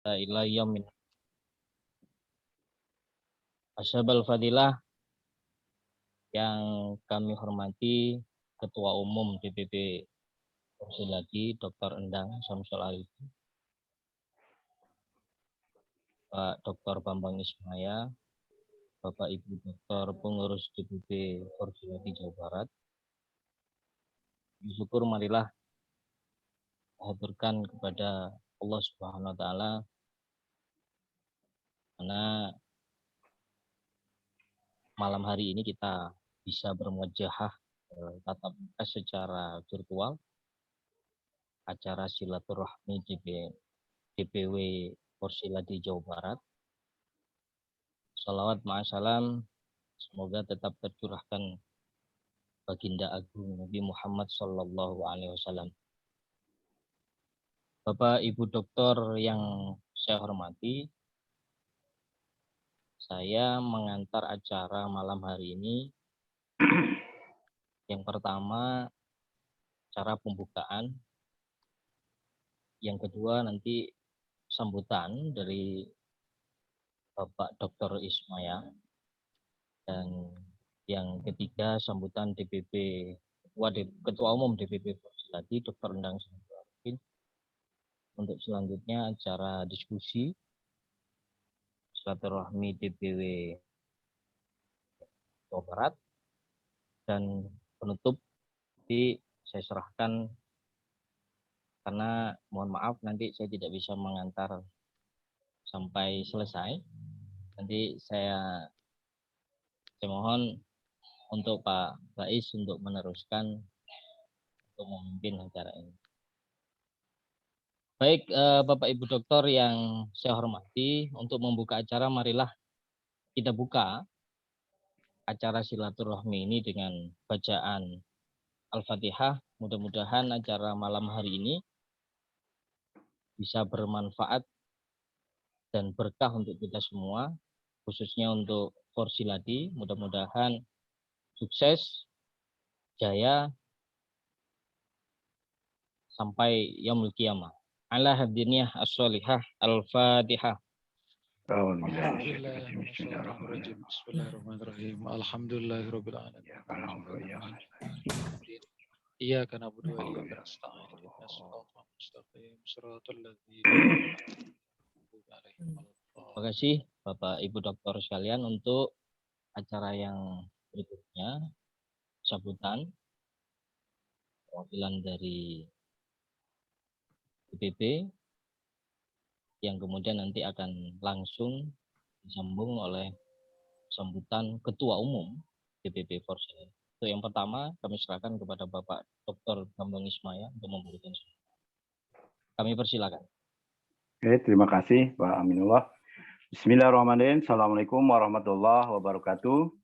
ila yaumil Asyabal Fadilah yang kami hormati Ketua Umum DPP Porsiladi Dr. Endang Samsul Arifin, Pak Dr. Bambang Ismaya, Bapak Ibu Dr. Pengurus DPP Porsiladi Jawa Barat. Bersyukur marilah haturkan kepada Allah Subhanahu wa taala karena malam hari ini kita bisa bermuajahah tatap muka secara virtual acara silaturahmi DPW Porsiladi Jawa Barat. Salawat ma'asalam semoga tetap tercurahkan baginda agung Nabi Muhammad Sallallahu Alaihi Wasallam. Bapak Ibu Doktor yang saya hormati, saya mengantar acara malam hari ini. Yang pertama, cara pembukaan. Yang kedua, nanti sambutan dari Bapak Dr. Ismaya. Dan yang ketiga, sambutan Ketua Umum DPP Porsiladi Dr. Endang Samsul Arifin. Untuk selanjutnya acara diskusi silaturahmi DPW Jawa Barat, dan penutup saya serahkan karena mohon maaf nanti saya tidak bisa mengantar sampai selesai. Nanti saya mohon untuk Pak Bais untuk meneruskan untuk memimpin acara ini. Baik, Bapak Ibu Doktor yang saya hormati, untuk membuka acara marilah kita buka acara silaturahmi ini dengan bacaan Al-Fatihah. Mudah-mudahan acara malam hari ini bisa bermanfaat dan berkah untuk kita semua, khususnya untuk Porsiladi. Mudah-mudahan sukses, jaya, sampai yaumul qiyamah. Ala hadiniyah as-solihah al-Fatihah. Bismillahirrahmanirrahim. Alhamdulillahirabbil alamin. Iyyaka na'budu wa iyyaka nasta'in. Ihdinas siratal mustaqim. Shiratal ladzina an'amta 'alaihim. Terima kasih Bapak Ibu Doktor sekalian. Untuk acara yang berikutnya, sambutan perwakilan dari DPP yang kemudian nanti akan langsung disambung oleh sambutan Ketua Umum DPP Porsiladi. Untuk yang pertama, kami serahkan kepada Bapak Dr. Bambang Ismaya untuk memberikan sambutan. Kami persilakan. Oke, terima kasih Pak Aminullah. Bismillahirrahmanirrahim. Assalamualaikum warahmatullahi wabarakatuh.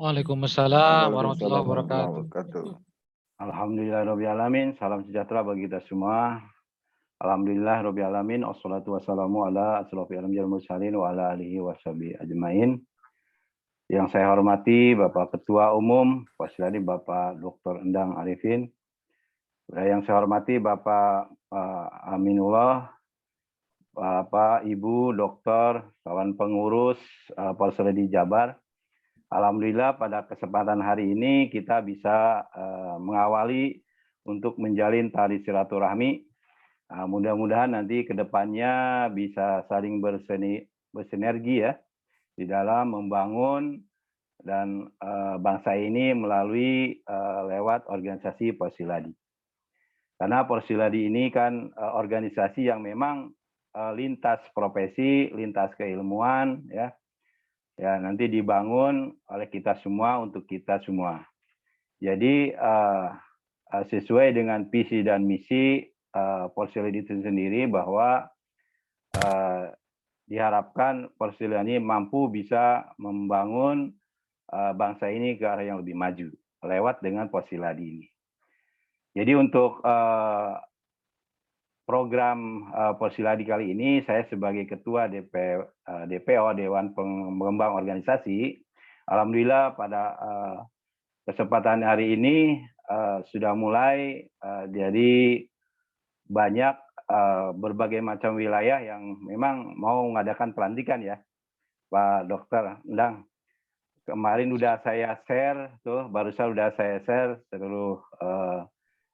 Waalaikumsalam warahmatullahi wabarakatuh. Alhamdulillahirabbil alamin. Salam sejahtera bagi kita semua. Alhamdulillahirabbil alamin. Wassalatu wassalamu ala asrofil anbiya'i wal mursalin wa ala alihi washabihi ajmain. Yang saya hormati Bapak Ketua Umum Porsiladi Bapak Dr. Endang Arifin. Yang saya hormati Bapak Aminullah, Bapak Ibu Dokter, kawan pengurus Porsiladi Jabar. Alhamdulillah pada kesempatan hari ini kita bisa mengawali untuk menjalin tali silaturahmi. Mudah-mudahan nanti ke depannya bisa saling bersinergi ya di dalam membangun dan bangsa ini melalui lewat organisasi Porsiladi. Karena Porsiladi ini kan organisasi yang memang lintas profesi, lintas keilmuan ya. Ya, nanti dibangun oleh kita semua untuk kita semua. Jadi sesuai dengan visi dan misi Porsiladi itu sendiri bahwa diharapkan Porsiladi mampu bisa membangun bangsa ini ke arah yang lebih maju lewat dengan Porsiladi ini. Jadi untuk program Porsiladi kali ini, saya sebagai Ketua DPO Dewan Pengembang Organisasi, alhamdulillah pada kesempatan hari ini sudah mulai jadi banyak berbagai macam wilayah yang memang mau mengadakan pelantikan ya, Pak Dokter Endang. Kemarin udah saya share tuh, barusan udah saya share seluruh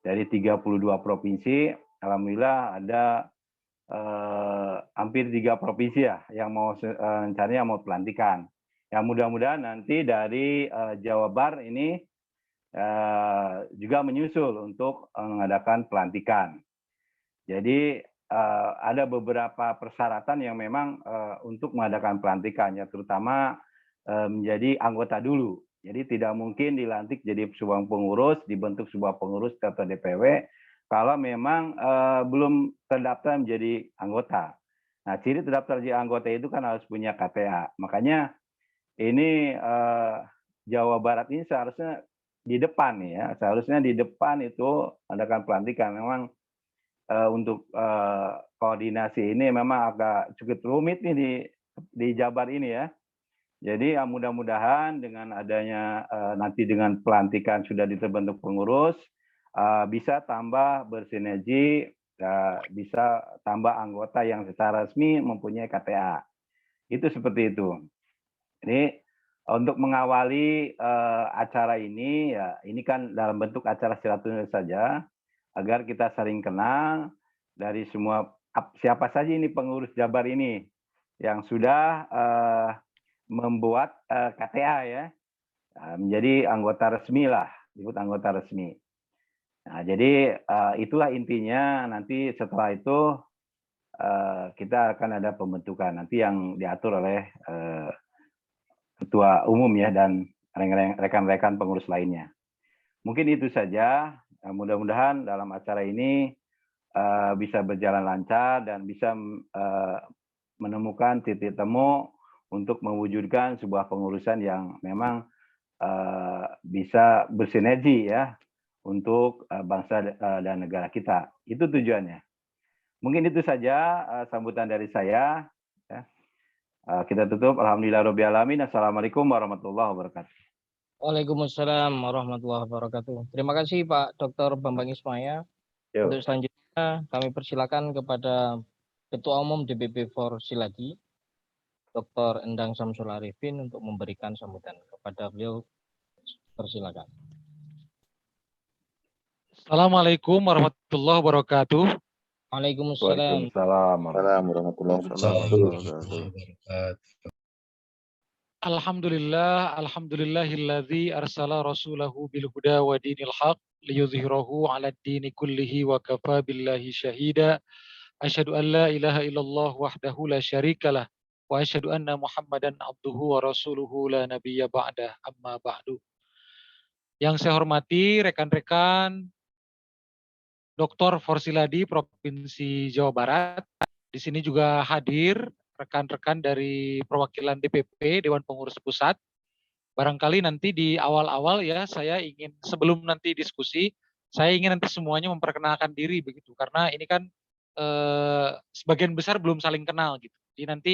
dari 32 provinsi. Alhamdulillah ada hampir 3 provinsi ya yang mau rencananya mau pelantikan. Ya mudah-mudahan nanti dari Jawa Barat ini juga menyusul untuk mengadakan pelantikan. Jadi ada beberapa persyaratan yang memang untuk mengadakan pelantikan, ya terutama menjadi anggota dulu. Jadi tidak mungkin dilantik jadi sebuah pengurus, dibentuk sebuah pengurus atau DPW kalau memang belum terdaftar menjadi anggota. Nah, ciri terdaftar jadi anggota itu kan harus punya KTA. Makanya ini Jawa Barat ini seharusnya di depan ya, seharusnya di depan itu adakan pelantikan. Memang untuk koordinasi ini memang agak cukup rumit nih di Jabar ini ya. Jadi mudah-mudahan dengan adanya nanti dengan pelantikan sudah terbentuk pengurus, bisa tambah bersinergi, bisa tambah anggota yang secara resmi mempunyai KTA. Itu seperti itu. Ini untuk mengawali acara ini, ya ini kan dalam bentuk acara silaturahmi saja, agar kita saling kenal dari semua siapa saja ini pengurus Jabar ini yang sudah membuat KTA ya, menjadi anggota resmi lah, disebut anggota resmi. Nah, jadi itulah intinya. Nanti setelah itu kita akan ada pembentukan nanti yang diatur oleh ketua umum ya dan rekan-rekan pengurus lainnya. Mungkin itu saja. Mudah-mudahan dalam acara ini bisa berjalan lancar dan bisa menemukan titik temu untuk mewujudkan sebuah pengurusan yang memang bisa bersinergi ya untuk bangsa dan negara kita. Itu tujuannya. Mungkin itu saja sambutan dari saya. Ya. Kita tutup. Alhamdulillah Alamin. Assalamualaikum warahmatullahi wabarakatuh. Waalaikumsalam warahmatullahi wabarakatuh. Terima kasih Pak Dr. Bambang Ismaya. Untuk selanjutnya kami persilakan kepada Ketua Umum DPP Siladi, Dr. Endang Samsul Arifin untuk memberikan sambutan. Kepada beliau, persilakan. Assalamualaikum warahmatullahi wabarakatuh. Waalaikumsalam warahmatullahi wabarakatuh. Alhamdulillahilladzi arsala rasulahu bil huda wa dinil haq liyudhhirahu 'ala ad-dini kullihi wa kafa billahi syahida. Asyhadu an la ilaha illallah wahdahu la syarikalah wa asyhadu anna Muhammadan abduhu wa rasuluhu la nabiyya ba'dah, amma ba'du. Yang saya hormati rekan-rekan Dr. Forsiladi Provinsi Jawa Barat. Di sini juga hadir rekan-rekan dari perwakilan DPP Dewan Pengurus Pusat. Barangkali nanti di awal-awal ya saya ingin sebelum nanti diskusi, saya ingin nanti semuanya memperkenalkan diri begitu karena ini kan sebagian besar belum saling kenal gitu. Jadi nanti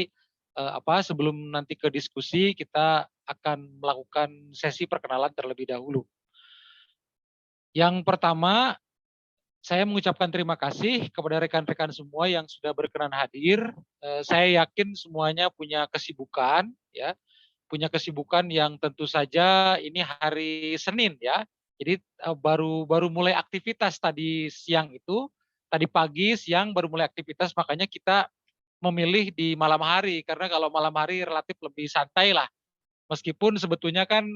sebelum nanti ke diskusi kita akan melakukan sesi perkenalan terlebih dahulu. Yang pertama, saya mengucapkan terima kasih kepada rekan-rekan semua yang sudah berkenan hadir. Saya yakin semuanya punya kesibukan, ya, punya kesibukan yang tentu saja ini hari Senin, ya. Jadi baru mulai aktivitas tadi siang itu, tadi pagi, siang baru mulai aktivitas, makanya kita memilih di malam hari karena kalau malam hari relatif lebih santai lah. Meskipun sebetulnya kan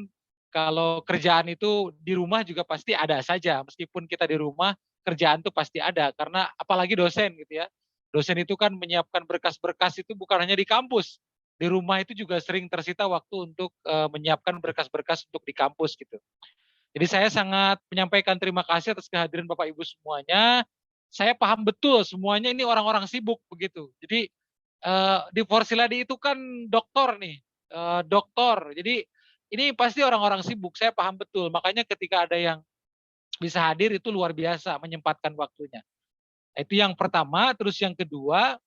kalau kerjaan itu di rumah juga pasti ada saja, meskipun kita di rumah kerjaan tuh pasti ada karena apalagi dosen gitu ya. Dosen itu kan menyiapkan berkas-berkas itu bukan hanya di kampus. Di rumah itu juga sering tersita waktu untuk menyiapkan berkas-berkas untuk di kampus gitu. Jadi saya sangat menyampaikan terima kasih atas kehadiran Bapak Ibu semuanya. Saya paham betul semuanya ini orang-orang sibuk begitu. Jadi di Forsiladi itu kan doktor nih, doktor. Jadi ini pasti orang-orang sibuk, saya paham betul. Makanya ketika ada yang bisa hadir itu luar biasa menyempatkan waktunya. Itu yang pertama, terus yang kedua,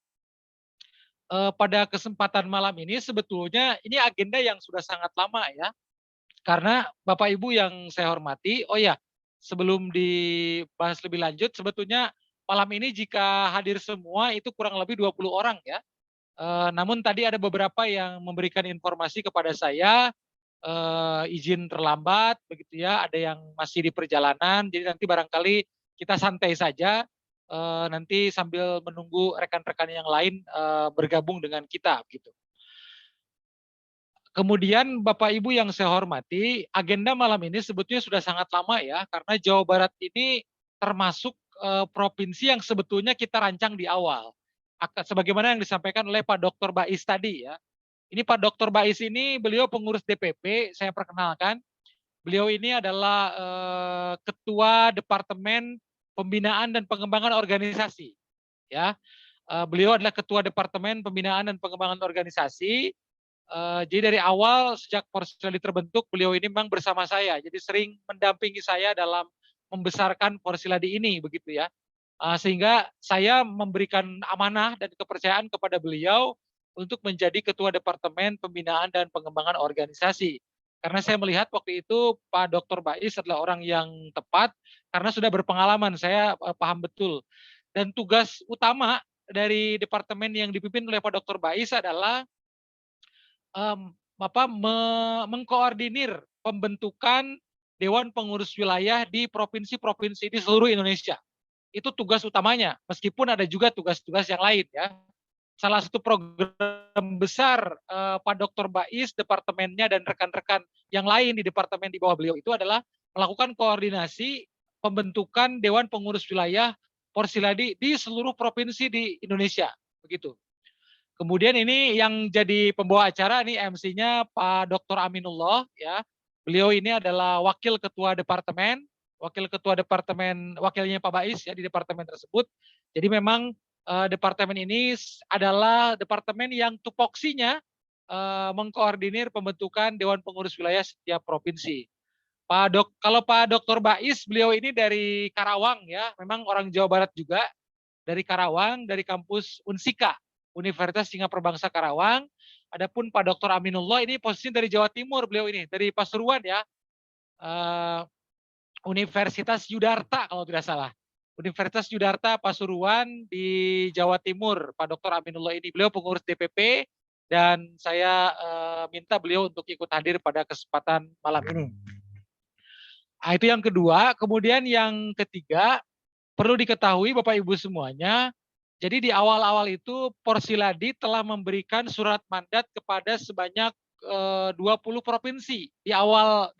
pada kesempatan malam ini sebetulnya ini agenda yang sudah sangat lama ya. Karena Bapak Ibu yang saya hormati, oh ya, sebelum dibahas lebih lanjut, sebetulnya malam ini jika hadir semua itu kurang lebih 20 orang ya. Namun tadi ada beberapa yang memberikan informasi kepada saya, izin terlambat begitu ya, ada yang masih di perjalanan, jadi nanti barangkali kita santai saja, nanti sambil menunggu rekan-rekan yang lain, bergabung dengan kita gitu. Kemudian Bapak Ibu yang saya hormati, agenda malam ini sebetulnya sudah sangat lama ya, karena Jawa Barat ini termasuk provinsi yang sebetulnya kita rancang di awal. Sebagaimana yang disampaikan oleh Pak Dr. Bais tadi ya. Ini Pak Dr. Bais ini beliau pengurus DPP, saya perkenalkan. Beliau ini adalah Ketua Departemen Pembinaan dan Pengembangan Organisasi. Ya, beliau adalah Ketua Departemen Pembinaan dan Pengembangan Organisasi. Jadi dari awal sejak Porsiladi terbentuk, beliau ini memang bersama saya. Jadi sering mendampingi saya dalam membesarkan Porsiladi ini, begitu ya. Sehingga saya memberikan amanah dan kepercayaan kepada beliau untuk menjadi Ketua Departemen Pembinaan dan Pengembangan Organisasi. Karena saya melihat waktu itu Pak Dr. Bais adalah orang yang tepat karena sudah berpengalaman, saya paham betul. Dan tugas utama dari departemen yang dipimpin oleh Pak Dr. Bais adalah mengkoordinir pembentukan Dewan Pengurus Wilayah di provinsi-provinsi di seluruh Indonesia. Itu tugas utamanya, meskipun ada juga tugas-tugas yang lain ya. Salah satu program besar Pak Dr. Bais, departemennya dan rekan-rekan yang lain di departemen di bawah beliau itu adalah melakukan koordinasi pembentukan Dewan Pengurus Wilayah Porsiladi di seluruh provinsi di Indonesia, begitu. Kemudian ini yang jadi pembawa acara nih MC-nya Pak Dr. Aminullah ya. Beliau ini adalah wakil ketua departemen, wakilnya Pak Bais ya di departemen tersebut. Jadi memang departemen ini adalah departemen yang tupoksinya mengkoordinir pembentukan Dewan Pengurus Wilayah setiap provinsi. Kalau Pak Dr. Bais, beliau ini dari Karawang ya, memang orang Jawa Barat juga, dari Karawang, dari kampus Unsika, Universitas Singapura Bangsa Karawang. Adapun Pak Dr. Aminullah ini posisinya dari Jawa Timur, beliau ini dari Pasuruan ya, Universitas Yudarta kalau tidak salah. Universitas Yudarta Pasuruan di Jawa Timur, Pak Dr. Aminullah ini. Beliau pengurus DPP dan saya minta beliau untuk ikut hadir pada kesempatan malam ini. Nah, itu yang kedua. Kemudian yang ketiga, perlu diketahui Bapak Ibu semuanya, jadi di awal-awal itu Porsiladi telah memberikan surat mandat kepada sebanyak 20 provinsi di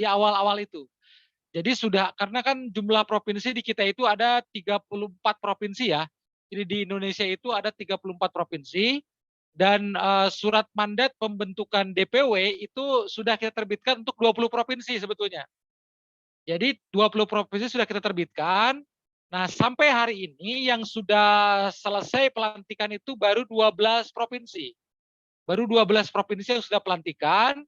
awal-awal itu. Jadi sudah, karena kan jumlah provinsi di kita itu ada 34 provinsi ya. Jadi di Indonesia itu ada 34 provinsi dan surat mandat pembentukan DPW itu sudah kita terbitkan untuk 20 provinsi sebetulnya. Jadi 20 provinsi sudah kita terbitkan. Nah, sampai hari ini yang sudah selesai pelantikan itu baru 12 provinsi. Baru 12 provinsi yang sudah pelantikan.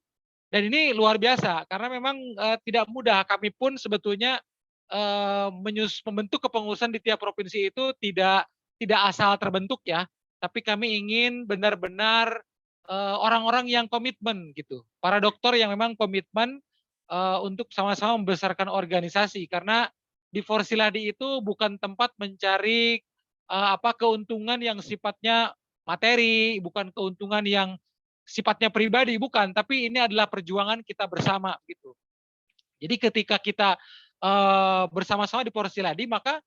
Dan ini luar biasa karena memang tidak mudah. Kami pun sebetulnya membentuk kepengurusan di tiap provinsi itu tidak asal terbentuk ya. Tapi kami ingin benar-benar orang-orang yang komitmen gitu. Para dokter yang memang komitmen untuk sama-sama membesarkan organisasi karena di Porsiladi itu bukan tempat mencari keuntungan yang sifatnya materi, bukan keuntungan yang sifatnya pribadi, bukan, tapi ini adalah perjuangan kita bersama gitu. Jadi ketika kita bersama-sama di Porsiladi, maka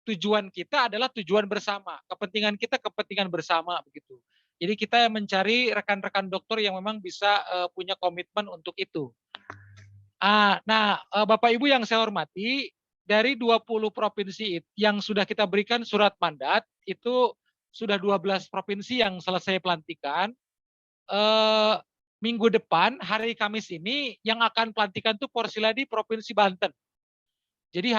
tujuan kita adalah tujuan bersama, kepentingan kita kepentingan bersama begitu. Jadi kita mencari rekan-rekan dokter yang memang bisa punya komitmen untuk itu. Nah, Bapak Ibu yang saya hormati, dari 20 provinsi yang sudah kita berikan surat mandat, itu sudah 12 provinsi yang selesai pelantikan. Minggu depan, hari Kamis ini, yang akan pelantikan itu Porsiladi Provinsi Banten. Jadi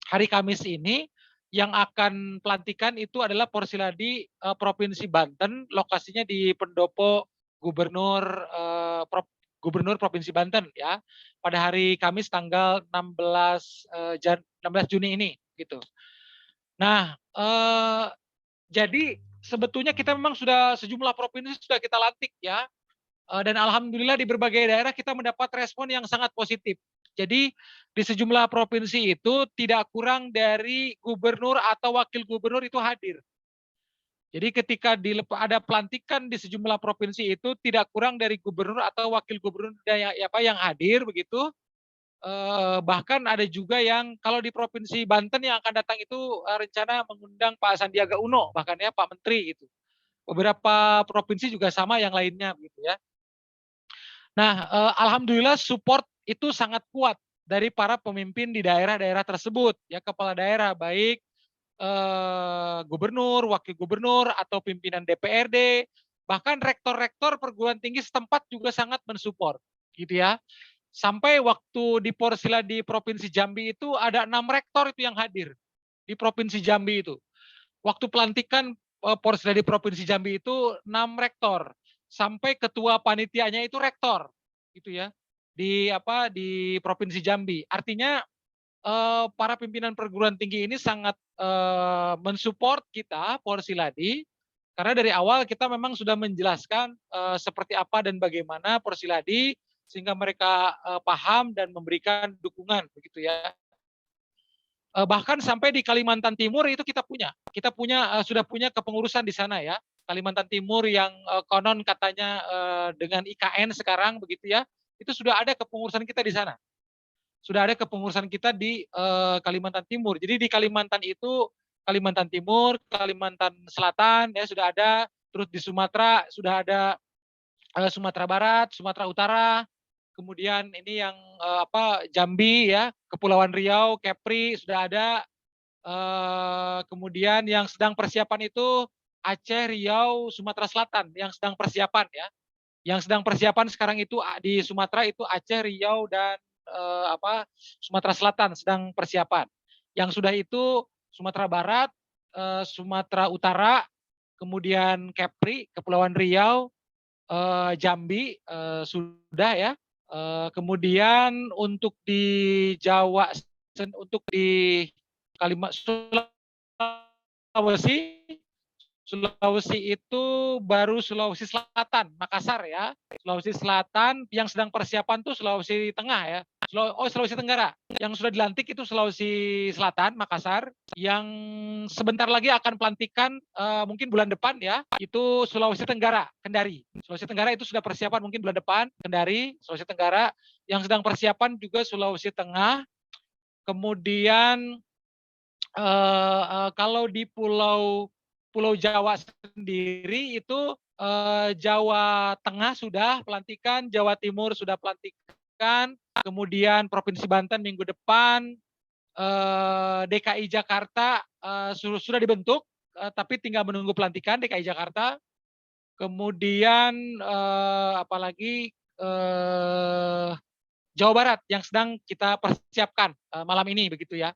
hari Kamis ini, yang akan pelantikan itu adalah Porsiladi Provinsi Banten, lokasinya di Pendopo Gubernur Provinsi Banten ya, pada hari Kamis tanggal 16 Juni ini gitu. Nah, jadi sebetulnya kita memang sudah sejumlah provinsi sudah kita lantik ya, dan alhamdulillah di berbagai daerah kita mendapat respon yang sangat positif. Jadi di sejumlah provinsi itu tidak kurang dari gubernur atau wakil gubernur itu hadir. Jadi ketika ada pelantikan di sejumlah provinsi itu tidak kurang dari gubernur atau wakil gubernur yang hadir begitu. Bahkan ada juga yang kalau di provinsi Banten yang akan datang itu rencana mengundang Pak Sandiaga Uno bahkan ya Pak Menteri gitu. Beberapa provinsi juga sama yang lainnya gitu ya. Nah, alhamdulillah support itu sangat kuat dari para pemimpin di daerah-daerah tersebut ya, kepala daerah baik gubernur, wakil gubernur, atau pimpinan DPRD, bahkan rektor-rektor perguruan tinggi setempat juga sangat mensupport, gitu ya. Sampai waktu di Porsila di Provinsi Jambi itu ada 6 rektor itu yang hadir di Provinsi Jambi itu. Waktu pelantikan Porsila di Provinsi Jambi itu 6 rektor, sampai ketua panitianya itu rektor, gitu ya. Di Provinsi Jambi. Artinya para pimpinan perguruan tinggi ini sangat mensupport kita Porsiladi karena dari awal kita memang sudah menjelaskan seperti apa dan bagaimana Porsiladi sehingga mereka paham dan memberikan dukungan begitu ya. Bahkan sampai di Kalimantan Timur itu kita sudah punya kepengurusan di sana ya. Kalimantan Timur yang konon katanya dengan IKN sekarang begitu ya. Itu sudah ada kepengurusan kita di sana. Sudah ada kepengurusan kita di Kalimantan Timur. Jadi di Kalimantan itu Kalimantan Timur, Kalimantan Selatan ya sudah ada, terus di Sumatera sudah ada Sumatera Barat, Sumatera Utara, kemudian ini yang Jambi ya, Kepulauan Riau, Kepri sudah ada, kemudian yang sedang persiapan itu Aceh, Riau, Sumatera Selatan yang sedang persiapan ya. Yang sedang persiapan sekarang itu di Sumatera itu Aceh, Riau dan Sumatera Selatan sedang persiapan. Yang sudah itu Sumatera Barat, Sumatera Utara, kemudian Kepri, Kepulauan Riau, Jambi sudah ya. Kemudian untuk di Jawa, untuk di Sulawesi itu baru Sulawesi Selatan, Makassar ya. Sulawesi Selatan yang sedang persiapan tuh Sulawesi Tengah ya. Sulawesi Tenggara. Yang sudah dilantik itu Sulawesi Selatan, Makassar. Yang sebentar lagi akan pelantikan mungkin bulan depan ya. Itu Sulawesi Tenggara, Kendari. Sulawesi Tenggara itu sudah persiapan mungkin bulan depan, Kendari, Sulawesi Tenggara. Yang sedang persiapan juga Sulawesi Tengah. Kemudian kalau di Pulau Jawa sendiri itu Jawa Tengah sudah pelantikan, Jawa Timur sudah pelantikan, kemudian Provinsi Banten minggu depan, DKI Jakarta sudah dibentuk, tapi tinggal menunggu pelantikan DKI Jakarta. Kemudian apalagi Jawa Barat yang sedang kita persiapkan malam ini begitu ya.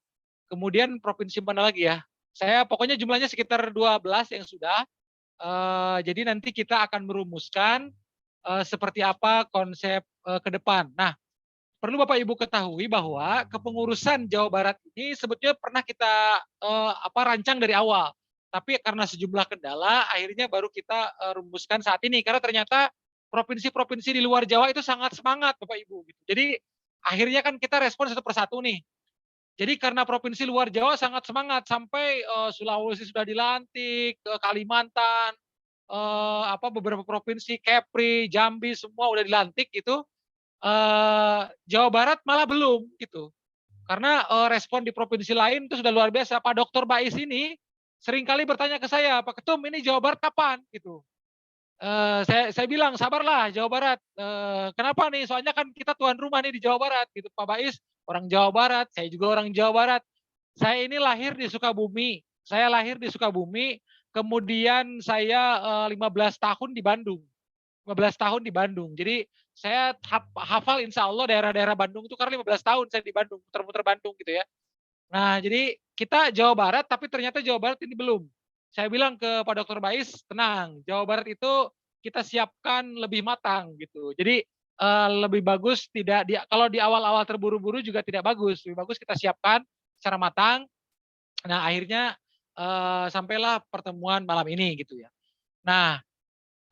Kemudian provinsi mana lagi ya? Saya pokoknya jumlahnya sekitar 12 yang sudah. Jadi nanti kita akan merumuskan seperti apa konsep ke depan. Nah, perlu Bapak Ibu ketahui bahwa kepengurusan Jawa Barat ini sebetulnya pernah kita rancang dari awal. Tapi karena sejumlah kendala, akhirnya baru kita rumuskan saat ini. Karena ternyata provinsi-provinsi di luar Jawa itu sangat semangat Bapak Ibu. Gitu. Jadi akhirnya kan kita respon satu persatu nih. Jadi karena provinsi luar Jawa sangat semangat sampai Sulawesi sudah dilantik, Kalimantan, beberapa provinsi, Kepri, Jambi semua udah dilantik gitu. Jawa Barat malah belum gitu. Karena respon di provinsi lain itu sudah luar biasa. Pak Dr. Bais ini seringkali bertanya ke saya, Pak Ketum ini Jawa Barat kapan gitu. Saya bilang sabarlah Jawa Barat. Kenapa nih? Soalnya kan kita tuan rumah nih di Jawa Barat gitu. Pak Bais orang Jawa Barat, saya juga orang Jawa Barat. Saya ini lahir di Sukabumi. Kemudian saya 15 tahun di Bandung. 15 tahun di Bandung. Jadi saya hafal insya Allah daerah-daerah Bandung itu karena 15 tahun saya di Bandung, muter-muter Bandung gitu ya. Nah, jadi kita Jawa Barat, tapi ternyata Jawa Barat ini belum. Saya bilang ke Pak Dr. Bais, tenang, Jawa Barat itu kita siapkan lebih matang gitu. Jadi lebih bagus kalau di awal-awal terburu-buru juga tidak bagus. Lebih bagus kita siapkan secara matang. Nah, akhirnya sampailah pertemuan malam ini gitu ya. Nah,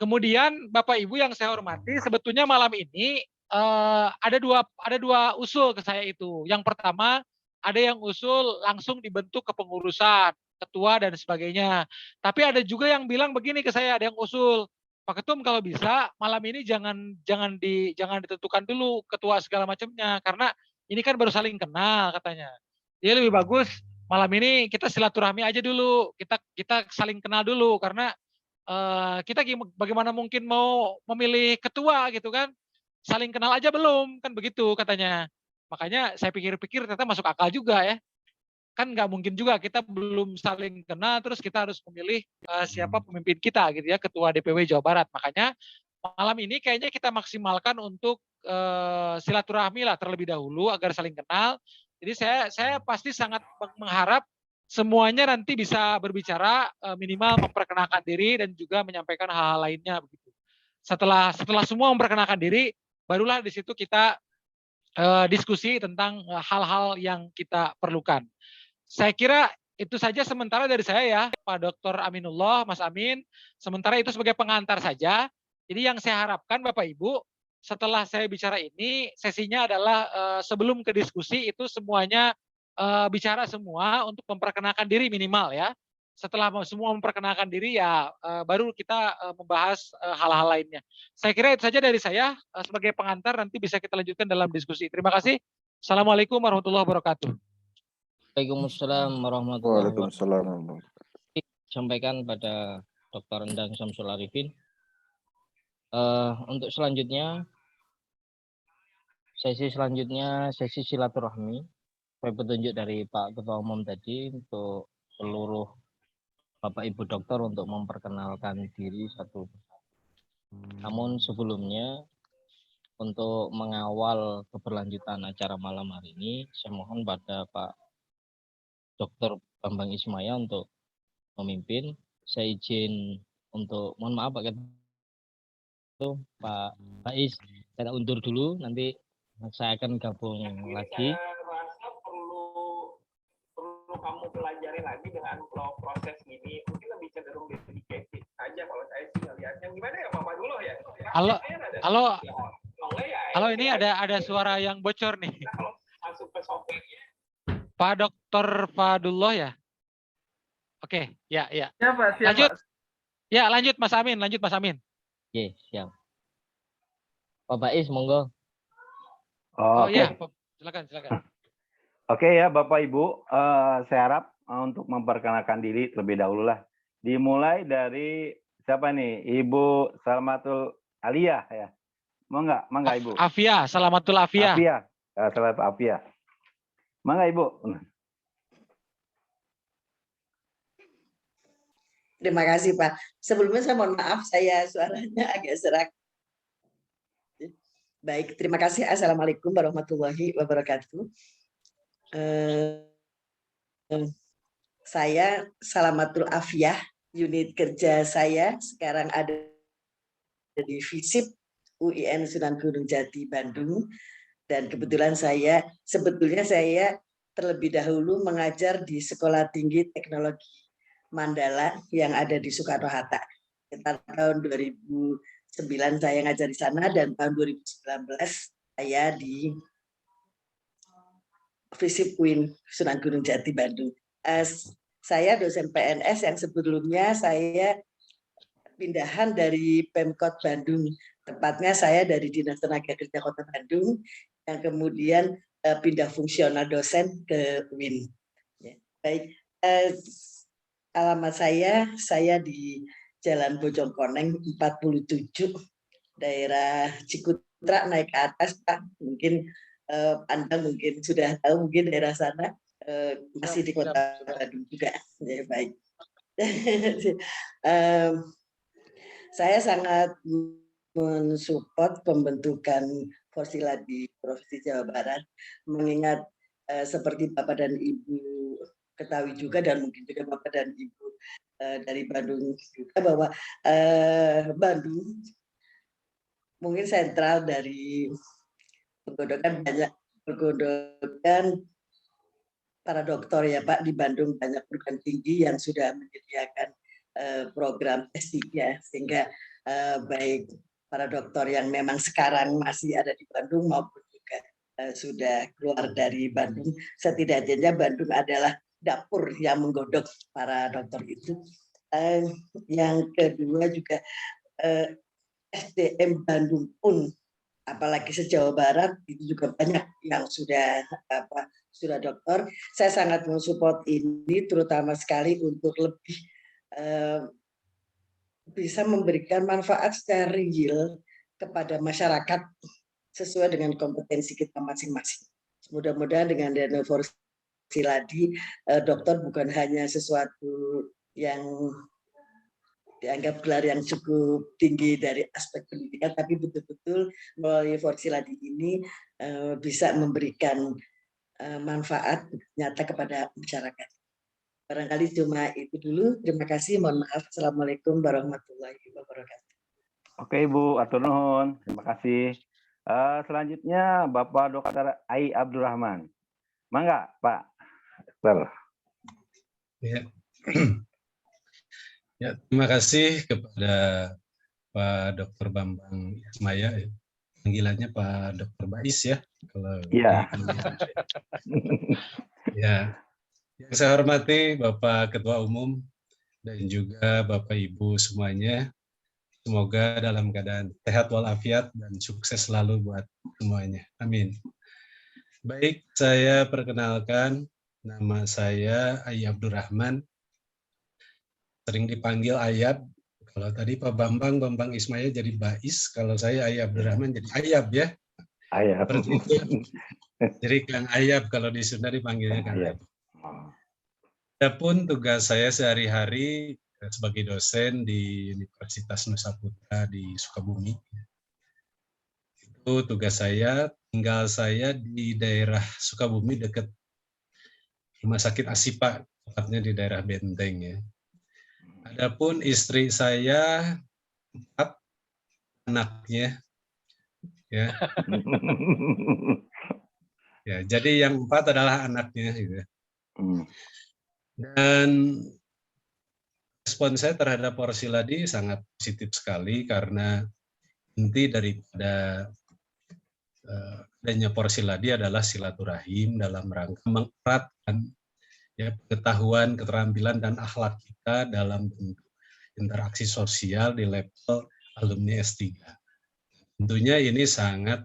kemudian Bapak Ibu yang saya hormati, sebetulnya malam ini ada dua usul ke saya itu. Yang pertama, ada yang usul langsung dibentuk kepengurusan, ketua dan sebagainya. Tapi ada juga yang bilang begini ke saya, ada yang usul, Pak Ketum kalau bisa malam ini jangan ditentukan dulu ketua segala macamnya, karena ini kan baru saling kenal katanya. Jadi lebih bagus malam ini kita silaturahmi aja dulu, kita saling kenal dulu, karena kita bagaimana mungkin mau memilih ketua gitu kan, saling kenal aja belum, kan begitu katanya. Makanya saya pikir-pikir ternyata masuk akal juga ya. Kan nggak mungkin juga kita belum saling kenal terus kita harus memilih siapa pemimpin kita gitu ya, ketua DPW Jawa Barat. Makanya malam ini kayaknya kita maksimalkan untuk silaturahmi lah terlebih dahulu agar saling kenal. Jadi saya pasti sangat mengharap semuanya nanti bisa berbicara, minimal memperkenalkan diri dan juga menyampaikan hal-hal lainnya begitu. Setelah semua memperkenalkan diri, barulah di situ kita diskusi tentang hal-hal yang kita perlukan. Saya kira itu saja sementara dari saya ya, Pak Dr. Aminullah, Mas Amin. Sementara itu sebagai pengantar saja. Jadi yang saya harapkan Bapak Ibu, setelah saya bicara ini, sesinya adalah sebelum ke diskusi itu semuanya bicara semua untuk memperkenalkan diri minimal ya. Setelah semua memperkenalkan diri ya baru kita membahas hal-hal lainnya. Saya kira itu saja dari saya sebagai pengantar, nanti bisa kita lanjutkan dalam diskusi. Terima kasih. Assalamualaikum warahmatullahi wabarakatuh. Waalaikumsalam warahmatullahi wabarakatuh. Waalaikumsalam. Sampaikan pada Dr. Endang Syamsul Arifin. Untuk selanjutnya, sesi silaturahmi. Saya petunjuk dari Pak Ketua Umum tadi untuk seluruh Bapak Ibu dokter untuk memperkenalkan diri satu persatu. Namun sebelumnya, untuk mengawal keberlanjutan acara malam hari ini, saya mohon pada Pak Dr. Bambang Ismaya untuk memimpin. Saya izin untuk, mohon maaf Pak Ketua, Pak Faiz, saya undur dulu, nanti saya akan gabung lagi. Perlu kamu pelajari lagi dengan proses ini, mungkin lebih cenderung dedicated saja kalau saya sih ngelihatnya. Gimana ya Pak dulu ya? Halo, ini ada suara yang bocor nih. Nah, kalau masuk ke software-nya, Pak Dr. Fadullah ya? Oke, ya. Siap, lanjut. Pak. Ya, lanjut Mas Amin. Oke, siap. Pak Faiz, monggo. Oh iya, silakan. Oke ya Bapak Ibu, saya harap untuk memperkenalkan diri terlebih dahulu lah. Dimulai dari siapa nih? Ibu Salmatul Aliyah ya. Mangga Ibu. Afia, Salamatul Afia. Salamatul Afia. Mangga Ibu. Terima kasih Pak. Sebelumnya saya mohon maaf, saya suaranya agak serak. Baik, terima kasih. Assalamualaikum warahmatullahi wabarakatuh. Saya Salamatul Afiyah, unit kerja saya sekarang ada di FISIP UIN Sunan Gunung Jati Bandung, dan kebetulan sebetulnya saya terlebih dahulu mengajar di Sekolah Tinggi Teknologi Mandala yang ada di Soekarno-Hatta. Sekitar tahun 2009 saya ngajar di sana, dan tahun 2019 saya di FISIP UIN Sunan Gunung Jati Bandung. Saya dosen PNS yang sebelumnya saya pindahan dari Pemkot Bandung. Tepatnya saya dari Dinas Tenaga Kerja Kota Bandung yang kemudian pindah fungsional dosen ke UIN. Baik, alamat saya di Jalan Bojongkoneng 47, daerah Cikutra, naik ke atas Pak. Mungkin Anda mungkin sudah tahu, mungkin daerah sana masih di Kota Bandung juga. Ya, baik. Saya sangat mensupport pembentukan Forsila di Provinsi Jawa Barat, mengingat seperti Bapak dan Ibu ketahui juga, dan mungkin juga Bapak dan Ibu dari Bandung juga, bahwa Bandung mungkin sentral dari pergodokan para dokter ya Pak. Di Bandung banyak perguruan tinggi yang sudah menyediakan program S3, sehingga baik para dokter yang memang sekarang masih ada di Bandung maupun juga sudah keluar dari Bandung. Setidaknya Bandung adalah dapur yang menggodok para dokter itu. Yang kedua juga SDM Bandung pun, apalagi se-Jawa Barat itu juga banyak yang sudah dokter. Saya sangat mensupport ini, terutama sekali untuk lebih bisa memberikan manfaat secara real kepada masyarakat sesuai dengan kompetensi kita masing-masing. Mudah-mudahan dengan dana Forsiladi, dokter bukan hanya sesuatu yang dianggap gelar yang cukup tinggi dari aspek pendidikan, tapi betul-betul melalui Forsiladi ini bisa memberikan manfaat nyata kepada masyarakat. Barangkali cuma itu dulu. Terima kasih. Mohon maaf. Assalamualaikum warahmatullahi wabarakatuh. Oke Ibu, atur nuhun. Terima kasih. Selanjutnya Bapak Dr. Ai Abdurrahman. Mangga Pak Dokter. Ya. Ya, terima kasih kepada Pak Dr. Bambang Ismaya. Panggilannya Pak Dr. Bais ya. Kalau Iya. Ya. Yang saya hormati Bapak Ketua Umum dan juga Bapak Ibu semuanya. Semoga dalam keadaan sehat walafiat dan sukses selalu buat semuanya. Amin. Baik, saya perkenalkan, nama saya Ai Abdurrahman. Sering dipanggil Ayab. Kalau tadi Pak Bambang Ismaya jadi Bais, kalau saya Ai Abdurrahman jadi Ayab ya. Ayab. Seperti itu. Jadi Kang Ayab kalau di Sunda dipanggilnya Kang Ayab. Adapun tugas saya sehari-hari sebagai dosen di Universitas Nusa Putra di Sukabumi. Itu tugas saya, tinggal saya di daerah Sukabumi dekat Rumah Sakit Asipa, tepatnya di daerah Benteng ya. Adapun istri saya 4 anaknya ya. Ya, jadi yang 4 adalah anaknya gitu. Dan respon saya terhadap Forsiladi sangat positif sekali karena inti daripada adanya Forsiladi adalah silaturahim dalam rangka mengeratkan ya, pengetahuan, keterampilan, dan akhlak kita dalam bentuk interaksi sosial di level alumni S3. Tentunya ini sangat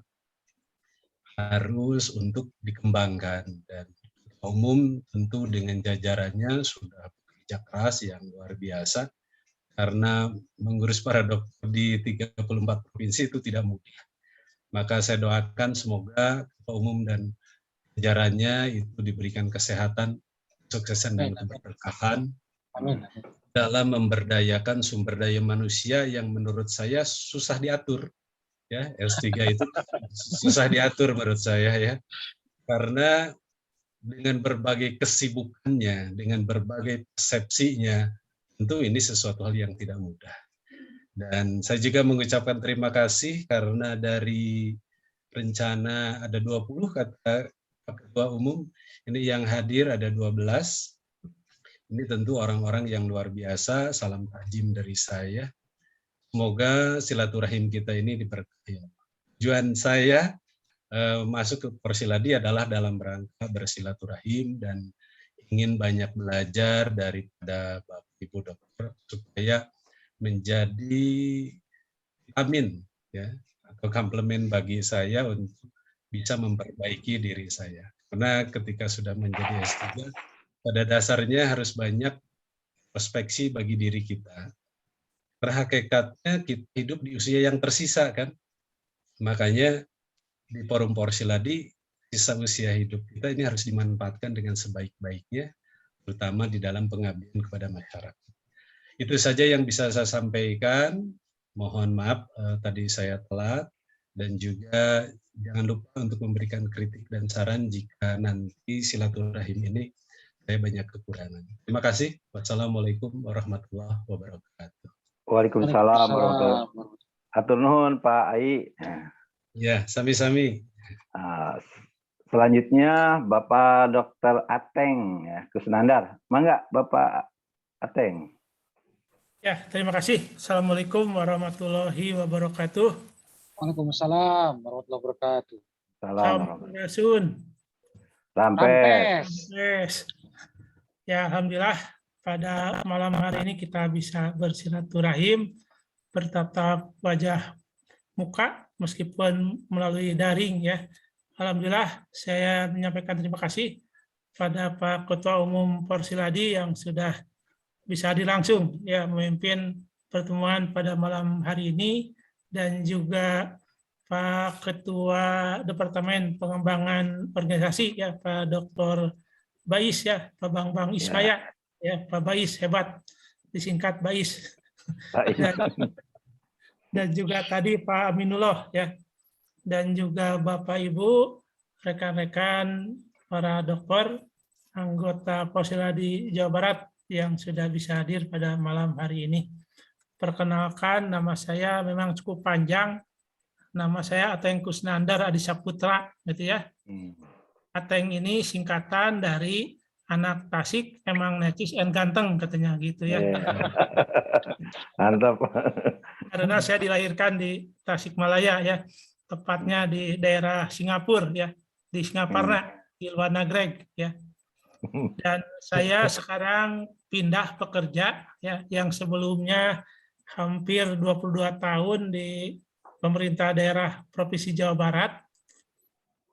harus untuk dikembangkan dan umum tentu dengan jajarannya sudah bekerja keras yang luar biasa karena mengurus para dokter di 34 provinsi itu tidak mudah. Maka saya doakan semoga Ketua Umum dan jajarannya itu diberikan kesehatan, kesuksesan dan keberkahan dalam memberdayakan sumber daya manusia yang menurut saya susah diatur. Ya, S3 itu susah diatur menurut saya ya. Karena dengan berbagai kesibukannya, dengan berbagai persepsinya, tentu ini sesuatu hal yang tidak mudah. Dan saya juga mengucapkan terima kasih karena dari rencana ada 20 kata Pak Ketua Umum, ini yang hadir ada 12. Ini tentu orang-orang yang luar biasa, salam takjim dari saya. Semoga silaturahim kita ini diberkahi. Tujuan saya masuk ke Forsiladi adalah dalam rangka bersilaturahim dan ingin banyak belajar daripada Bapak Ibu dokter supaya menjadi vitamin ya atau komplemen bagi saya untuk bisa memperbaiki diri saya. Karena ketika sudah menjadi S3 pada dasarnya harus banyak prospeksi bagi diri kita. Hakikatnya kita hidup di usia yang tersisa kan. Makanya di Forum Forsiladi, sisa usia hidup kita ini harus dimanfaatkan dengan sebaik-baiknya, terutama di dalam pengabdian kepada masyarakat. Itu saja yang bisa saya sampaikan. Mohon maaf tadi saya telat, dan juga jangan lupa untuk memberikan kritik dan saran jika nanti silaturahim ini saya banyak kekurangan. Terima kasih. Wassalamualaikum warahmatullahi wabarakatuh. Waalaikumsalam warahmatullahi wabarakatuh. Atur nuhun Pak Ai. Ya, sami-sami. Selanjutnya Bapak Dr. Ateng ya, Kusnandar. Mangga Bapak Ateng. Ya, terima kasih. Assalamualaikum warahmatullahi wabarakatuh. Waalaikumsalam warahmatullahi wabarakatuh. Salam warahmatullahi Sampurasun. Rampes. Yes. Ya, alhamdulillah pada malam hari ini kita bisa bersilaturahim, bertatap wajah muka meskipun melalui daring ya. Alhamdulillah saya menyampaikan terima kasih pada Pak Ketua Umum Porsiladi yang sudah bisa hadir langsung ya memimpin pertemuan pada malam hari ini, dan juga Pak Ketua Departemen Pengembangan Organisasi ya Pak Dr. Bais ya, Pak Bambang Ismaya ya, Pak Bais hebat, disingkat Bais. Dan juga tadi Pak Aminullah ya, dan juga Bapak Ibu, rekan-rekan para dokter, anggota Porsiladi Jawa Barat yang sudah bisa hadir pada malam hari ini. Perkenalkan, nama saya memang cukup panjang. Nama saya Ateng Kusnandar Adi Saputra, gitu ya. Ateng ini singkatan dari anak Tasik, emang necis and ganteng, katanya gitu ya. Mantap. Karena saya dilahirkan di Tasikmalaya ya, tepatnya di daerah Singapura ya, di Singaparna, di luar Nagreg ya. Dan saya sekarang pindah pekerja ya, yang sebelumnya hampir 22 tahun di pemerintah daerah Provinsi Jawa Barat.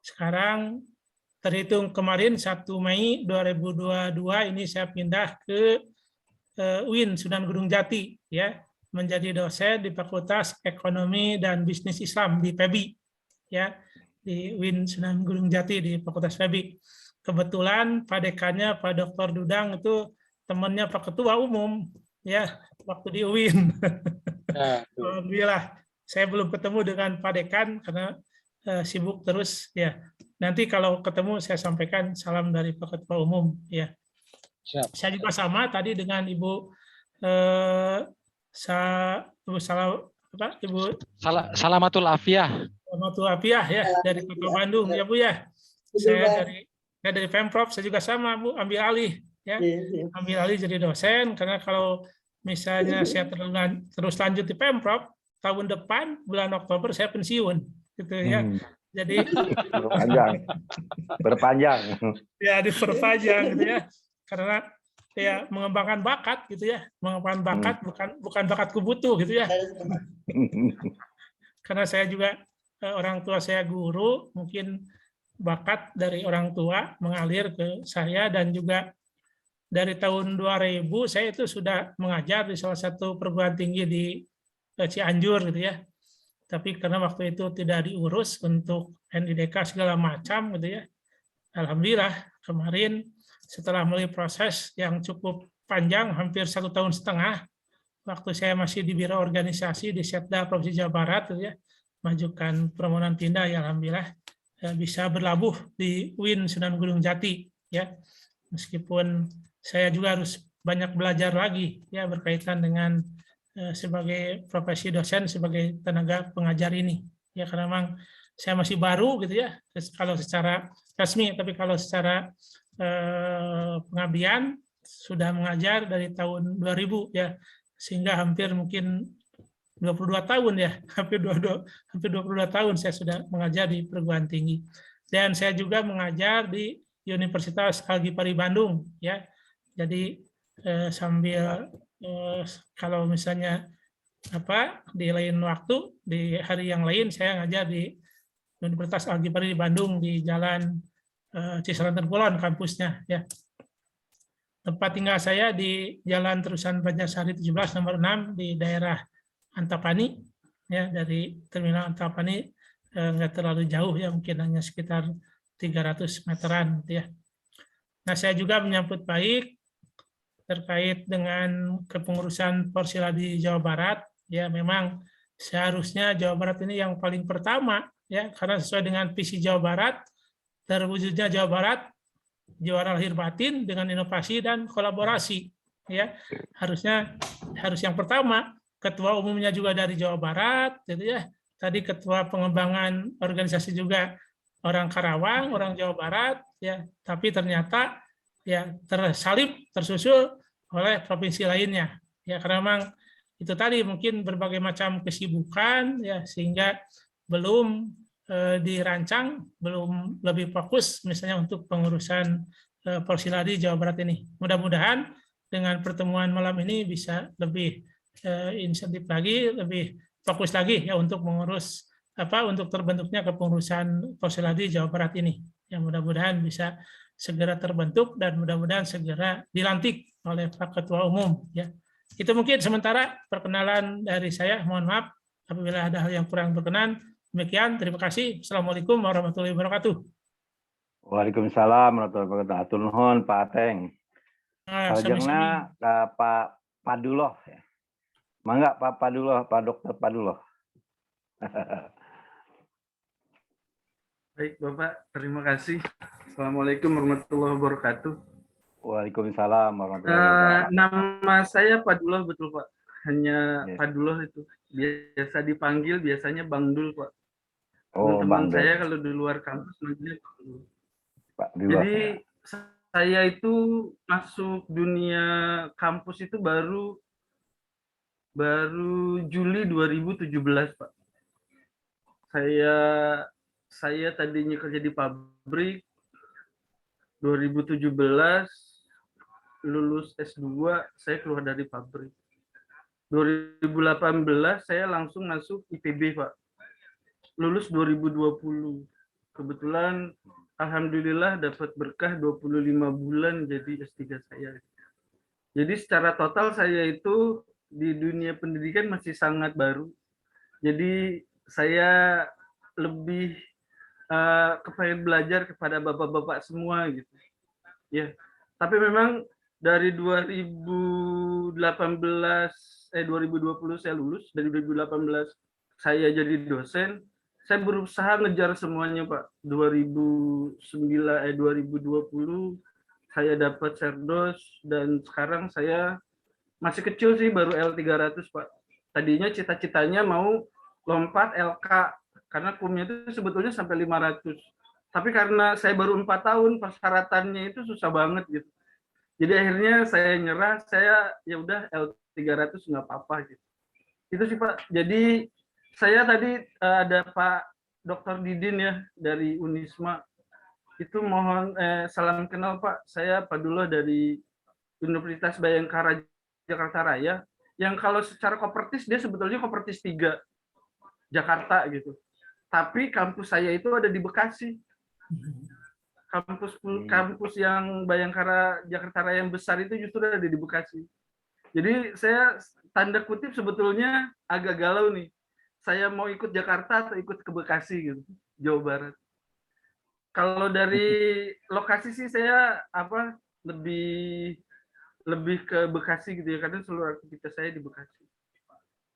Sekarang terhitung kemarin 1 Mei 2022 ini saya pindah ke UIN Sunan Gunung Jati ya, menjadi dosen di Fakultas Ekonomi dan Bisnis Islam di PEBI ya, di UIN Sunan Gunung Jati di Fakultas PEBI. Kebetulan Pak Dekannya Pak Dr. Dudang itu temannya Pak Ketua Umum ya waktu di UIN. Alhamdulillah saya belum ketemu dengan Pak Dekan karena sibuk terus ya. Nanti kalau ketemu saya sampaikan salam dari Pak Ketua Umum ya. Siap. Saya juga sama tadi dengan Ibu Salamatul Afiyah. Salamatul Afiyah ya dari Kota Bandung ya Bu ya. Saya dari Pemprov, saya juga sama Bu, ambil alih ya. Ambil alih jadi dosen, karena kalau misalnya saya terus lanjut di Pemprov, tahun depan bulan Oktober saya pensiun gitu ya. Jadi berpanjang. Ya diperpanjang gitu ya. Karena ya mengembangkan bakat gitu ya. Mengembangkan bakat bukan bakat kubutuh gitu ya. Karena saya juga orang tua saya guru, mungkin bakat dari orang tua mengalir ke saya, dan juga dari tahun 2000 saya itu sudah mengajar di salah satu perguruan tinggi di Cianjur gitu ya. Tapi karena waktu itu tidak diurus untuk NIDK segala macam gitu ya. Alhamdulillah kemarin setelah melalui proses yang cukup panjang, hampir 1,5 tahun, waktu saya masih di Biro Organisasi di Setda Provinsi Jawa Barat gitu ya, majukan permohonan pindah, ya alhamdulillah bisa berlabuh di UIN Sunan Gunung Jati ya, meskipun saya juga harus banyak belajar lagi ya berkaitan dengan sebagai profesi dosen, sebagai tenaga pengajar ini ya, karena memang saya masih baru gitu ya kalau secara resmi, tapi kalau secara pengabdian sudah mengajar dari tahun 2000 ya, sehingga hampir mungkin 22 tahun ya, hampir 22 tahun saya sudah mengajar di perguruan tinggi. Dan saya juga mengajar di Universitas Al-Ghifari Bandung ya. Jadi sambil kalau misalnya di lain waktu, di hari yang lain saya ngajar di Universitas Al-Ghifari Bandung di Jalan Cisaranten Kulon kampusnya ya. Tempat tinggal saya di Jalan Terusan Banjarsari 17 nomor 6 di daerah Antapani ya, dari terminal Antapani nggak terlalu jauh ya, mungkin hanya sekitar 300 meteran gitu ya. Nah, saya juga menyambut baik terkait dengan kepengurusan Porsiladi Jawa Barat ya, memang seharusnya Jawa Barat ini yang paling pertama ya, karena sesuai dengan visi Jawa Barat, terwujudnya Jawa Barat juara lahir batin dengan inovasi dan kolaborasi ya, harus yang pertama. Ketua umumnya juga dari Jawa Barat, gitu ya. Tadi ketua pengembangan organisasi juga orang Karawang, orang Jawa Barat, ya. Tapi ternyata ya tersalib, tersusul oleh provinsi lainnya, ya. Karena memang itu tadi mungkin berbagai macam kesibukan ya sehingga belum dirancang, belum lebih fokus misalnya untuk pengurusan Porsiladi Jawa Barat ini. Mudah-mudahan dengan pertemuan malam ini bisa lebih insentif lagi, lebih fokus lagi ya untuk mengurus untuk terbentuknya kepengurusan Porsiladi Jawa Barat ini. Yang mudah-mudahan bisa segera terbentuk dan mudah-mudahan segera dilantik oleh Pak Ketua Umum ya. Itu mungkin sementara perkenalan dari saya. Mohon maaf apabila ada hal yang kurang berkenan. Demikian, terima kasih. Assalamualaikum warahmatullahi wabarakatuh. Waalaikumsalam warahmatullahi wabarakatuh. Atur nuhun Pak Ateng. Salajengna Pak Paduloh ya. Mangga Pak Paduloh, Pak Dokter Paduloh. Baik Bapak, terima kasih. Assalamualaikum warahmatullahi wabarakatuh. Waalaikumsalam warahmatullahi wabarakatuh. Nama saya Paduloh, betul Pak. Hanya Paduloh itu. Biasa dipanggil, biasanya Bang Dul Pak. Teman-teman saya kalau di luar kampus namanya Bang Dul. Jadi saya itu masuk dunia kampus itu baru Juli 2017 Pak. Saya tadinya kerja di pabrik, 2017 lulus S2, saya keluar dari pabrik. 2018 saya langsung masuk IPB Pak. Lulus 2020. Kebetulan alhamdulillah dapat berkah 25 bulan jadi S3 saya. Jadi secara total saya itu di dunia pendidikan masih sangat baru. Jadi saya lebih kepengen belajar kepada bapak-bapak semua gitu. Ya. Tapi memang dari 2020 saya lulus, dari 2018 saya jadi dosen. Saya berusaha ngejar semuanya Pak. 2020 saya dapat Serdos dan sekarang saya masih kecil sih, baru L300 Pak. Tadinya cita-citanya mau lompat LK karena kumnya itu sebetulnya sampai 500. Tapi karena saya baru 4 tahun, persyaratannya itu susah banget gitu. Jadi akhirnya saya nyerah, saya ya udah L300 nggak apa-apa gitu. Itu sih Pak. Jadi saya tadi ada Pak Dr. Didin ya dari Unisma. Itu mohon salam kenal Pak. Saya Paduloh dari Universitas Bayangkara Jakarta Raya. Yang kalau secara kopertis dia sebetulnya kopertis 3 Jakarta gitu. Tapi kampus saya itu ada di Bekasi. Kampus yang Bayangkara Jakarta Raya yang besar itu justru ada di Bekasi. Jadi saya tanda kutip sebetulnya agak galau nih. Saya mau ikut Jakarta atau ikut ke Bekasi gitu, Jawa Barat. Kalau dari lokasi sih saya lebih ke Bekasi gitu ya, karena seluruh aktivitas saya di Bekasi.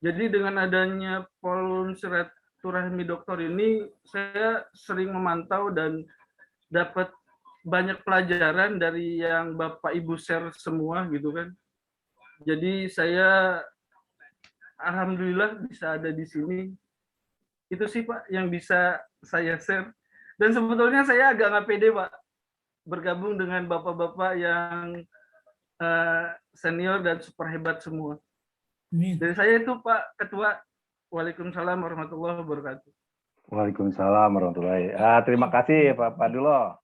Jadi dengan adanya Forum Silaturahmi Doktor ini, saya sering memantau dan dapat banyak pelajaran dari yang Bapak Ibu share semua gitu kan. Jadi saya alhamdulillah bisa ada di sini. Itu sih Pak yang bisa saya share. Dan sebetulnya saya agak nggak pede Pak bergabung dengan bapak-bapak yang senior dan super hebat semua. Dari saya itu Pak Ketua. Waalaikumsalam warahmatullahi wabarakatuh. Waalaikumsalam warahmatullahi wabarakatuh. Terima kasih Pak Paduloh.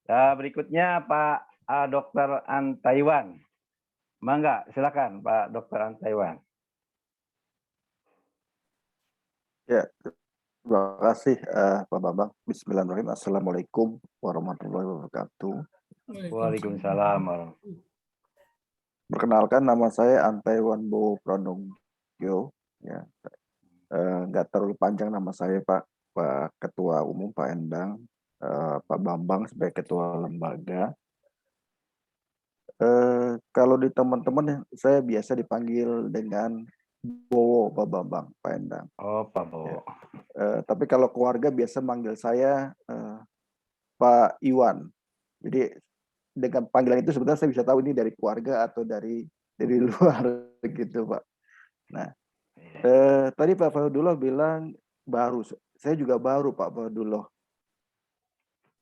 Berikutnya Pak Dr. Antaiwan. Mangga, silakan Pak Dr. Antaiwan. Ya, terima kasih Pak Bambang. Bismillahirrahmanirrahim. Assalamualaikum warahmatullahi wabarakatuh. Waalaikumsalam warahmatullahi wabarakatuh. Perkenalkan, nama saya Antaiwan Bowo Pranogyo. Ya, nggak terlalu panjang nama saya Pak Ketua Umum Pak Endang, Pak Bambang sebagai Ketua Lembaga. Kalau di teman-teman saya biasa dipanggil dengan Bowo Pak Bambang, Pak Endang. Oh Pak Bowo. Ya. Tapi kalau keluarga biasa manggil saya Pak Iwan. Jadi dengan panggilan itu sebetulnya saya bisa tahu ini dari keluarga atau dari luar gitu Pak. Nah, tadi Pak Fadullah bilang baru. Saya juga baru Pak Fadullah.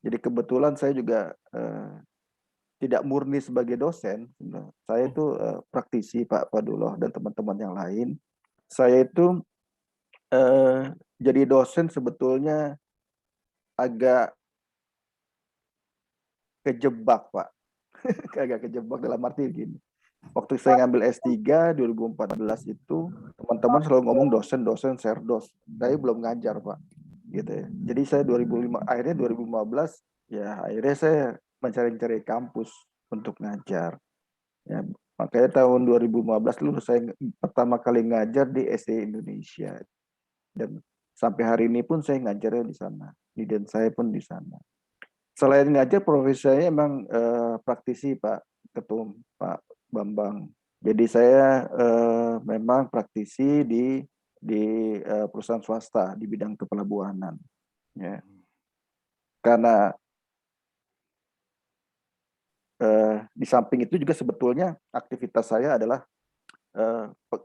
Jadi kebetulan saya juga tidak murni sebagai dosen. Saya itu praktisi Pak Fadullah dan teman-teman yang lain. Saya itu jadi dosen sebetulnya agak kejebak Pak. Agak kejebak dalam arti gini. Waktu saya ngambil S3 2014 itu, teman-teman selalu ngomong dosen, serdos. Saya belum ngajar Pak. Gitu ya. Jadi saya 2015, ya akhirnya saya mencari-cari kampus untuk ngajar. Ya, makanya tahun 2015 lulus saya pertama kali ngajar di SD Indonesia. Dan sampai hari ini pun saya ngajarnya di sana. Dan saya pun di sana. Selain ngajar, profesi saya emang praktisi Pak Ketum, Pak Bambang. Jadi saya memang praktisi di perusahaan swasta di bidang kepelabuhanan. Ya. Karena di samping itu juga sebetulnya aktivitas saya adalah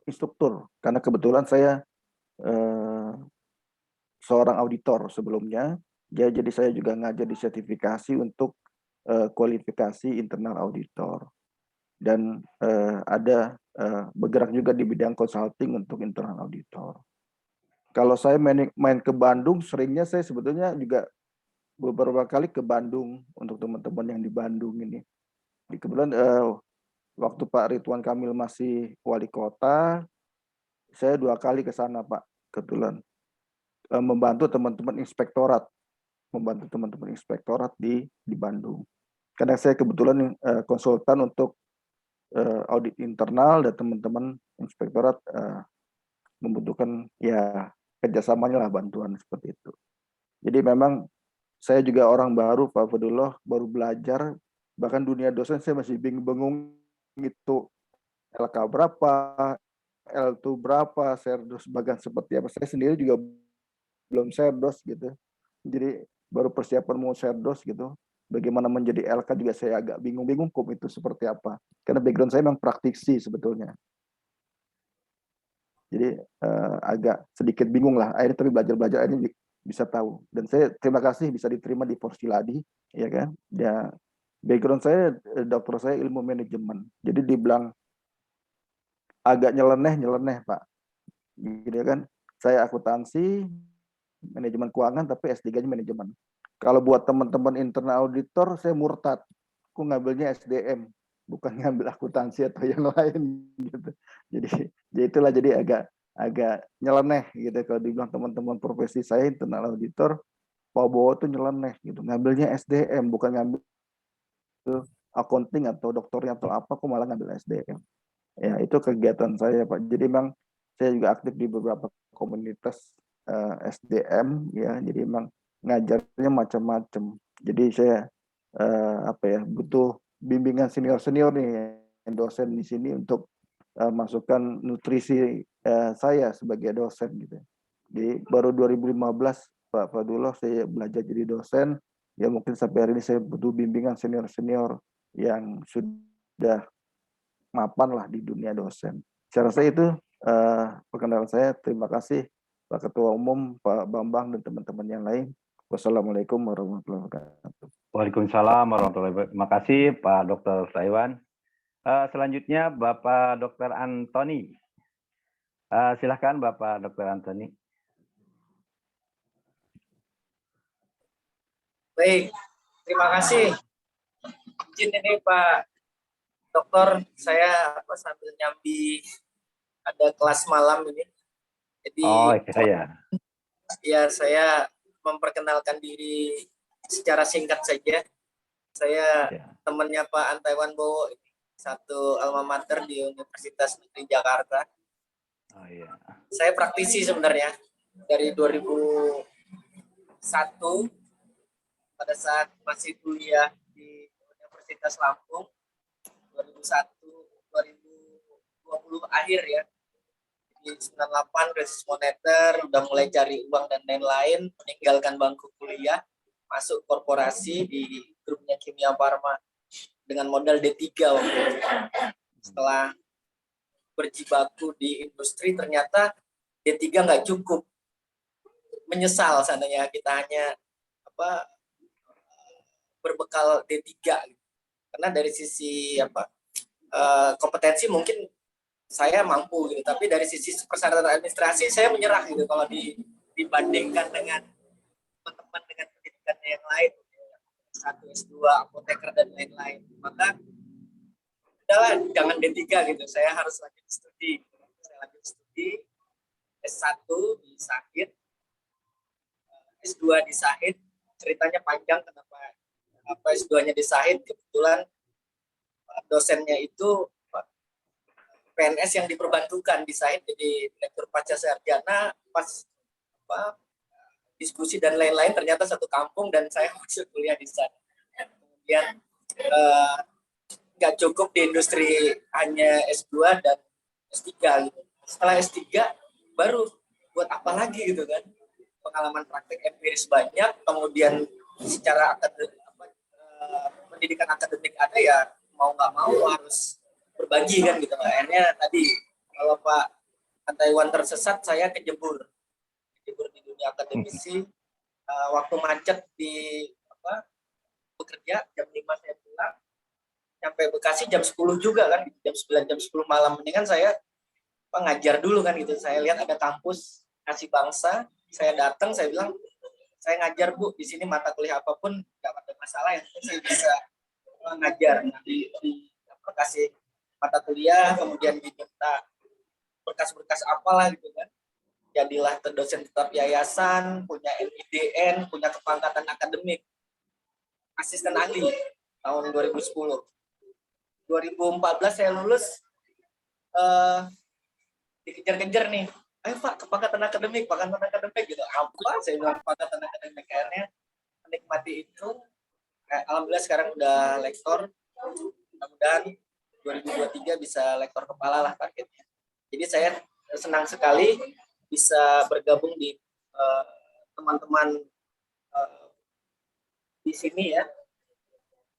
instruktur. Karena kebetulan saya seorang auditor sebelumnya. Jadi saya juga ngajar di sertifikasi untuk kualifikasi internal auditor. Dan ada bergerak juga di bidang consulting untuk internal auditor. Kalau saya main ke Bandung, seringnya saya sebetulnya juga beberapa kali ke Bandung untuk teman-teman yang di Bandung ini. Kebetulan waktu Pak Ridwan Kamil masih wali kota, saya 2 kali ke sana Pak, kebetulan membantu teman-teman inspektorat di Bandung. Karena saya kebetulan konsultan untuk audit internal dan teman-teman inspektorat membutuhkan ya kerjasamanya lah, bantuan seperti itu. Jadi memang saya juga orang baru Pak Fadullah, baru belajar, bahkan dunia dosen saya masih bingung itu LK berapa, L2 berapa, serdos bagian seperti apa. Saya sendiri juga belum serdos gitu. Jadi baru persiapan mau serdos gitu. Bagaimana menjadi LK juga saya agak bingung kok itu seperti apa. Karena background saya memang praktisi sebetulnya. Jadi agak sedikit bingung lah. Akhirnya tapi belajar ini bisa tahu. Dan saya terima kasih bisa diterima di Porsiladi, ya kan. Ya, background saya dokter saya ilmu manajemen. Jadi dibilang agak nyeleneh Pak. Gitu kan. Saya akuntansi, manajemen keuangan, tapi S3-nya manajemen. Kalau buat teman-teman internal auditor, saya murtad. Aku ngambilnya SDM, bukan ngambil akuntansi atau yang lain gitu. Jadi itulah jadi agak nyeleneh gitu kalau dibilang teman-teman profesi saya internal auditor, Pak Bowo tuh nyeleneh gitu. Ngambilnya SDM, bukan ngambil accounting atau doktornya atau apa, aku malah ngambil SDM. Ya, itu kegiatan saya Pak. Jadi memang saya juga aktif di beberapa komunitas SDM ya. Jadi memang ngajarnya macam-macam. Jadi saya butuh bimbingan senior nih dosen di sini untuk masukkan nutrisi saya sebagai dosen gitu. Jadi baru 2015 Pak Fadullah saya belajar jadi dosen. Ya mungkin sampai hari ini saya butuh bimbingan senior yang sudah mapan lah di dunia dosen. Saya rasa itu perkenalan saya. Terima kasih Pak Ketua Umum, Pak Bambang, dan teman-teman yang lain. Wassalamualaikum warahmatullahi wabarakatuh. Waalaikumsalam warahmatullahi wabarakatuh. Terima kasih Pak Dr. Saiwan. Selanjutnya Bapak Dr. Antoni. Silakan Bapak Dr. Antoni. Baik, terima kasih. Izin ini Pak Dokter, saya sambil nyambi ada kelas malam ini. Jadi ya saya memperkenalkan diri secara singkat saja. Saya temannya Pak Antaiwan Bowo, satu alma mater di Universitas Negeri Jakarta. Saya praktisi sebenarnya dari 2001 pada saat masih kuliah di Universitas Lampung. 2020 akhir ya. Di 98 krisis moneter, udah mulai cari uang dan lain-lain, meninggalkan bangku kuliah, masuk korporasi di grupnya Kimia Farma dengan modal D3 waktu itu. Setelah berjibaku di industri, ternyata D3 nggak cukup. Menyesal seandainya kita hanya berbekal D3. Karena dari sisi kompetensi mungkin saya mampu gitu, tapi dari sisi persyaratan administrasi saya menyerah gitu kalau dibandingkan dengan teman-teman dengan pendidikan yang lain, S1, S2, apoteker dan lain-lain. Maka udahlah, jangan D3 gitu, saya harus lanjut studi. Saya lanjut studi S1 di Sahid, S2 di Sahid. Ceritanya panjang kenapa S2-nya di Sahid. Kebetulan dosennya itu PNS yang diperbantukan di Sahid, jadi direktur pasca sarjana. Pas diskusi dan lain-lain ternyata satu kampung dan saya masuk kuliah di sana. Kemudian nggak cukup di industri hanya S2 dan S3 gitu. Setelah S3 baru buat apa lagi gitu kan. Pengalaman praktek empiris banyak, kemudian secara pendidikan akademik ada, ya mau nggak mau harus berbagi kan gitu. Akhirnya tadi kalau Pak Antaiwan tersesat, saya kejebur di dunia akademisi. Waktu macet di bekerja jam 5 saya pulang, sampai Bekasi jam 10 juga kan, jam 9 jam 10 malam. Mendingan saya ngajar dulu kan gitu. Saya lihat ada kampus Kasih Bangsa, saya datang, saya bilang saya ngajar Bu di sini, mata kuliah apapun nggak ada masalah, yang penting saya bisa ngajar. Nanti kasih mata kuliah, kemudian diminta berkas-berkas apalah gitu kan. Jadilah dosen tetap yayasan, punya NIDN, punya kepangkatan akademik, asisten ahli tahun 2010. 2014 saya lulus, dikejar-kejar nih, ayo Pak, kepangkatan akademik gitu. Apa? Saya bilang kepangkatan akademik. Akhirnya menikmati itu. Alhamdulillah sekarang udah lektor. Mudah-mudahan 2023 bisa lektor kepala lah targetnya. Jadi saya senang sekali bisa bergabung di teman-teman di sini ya,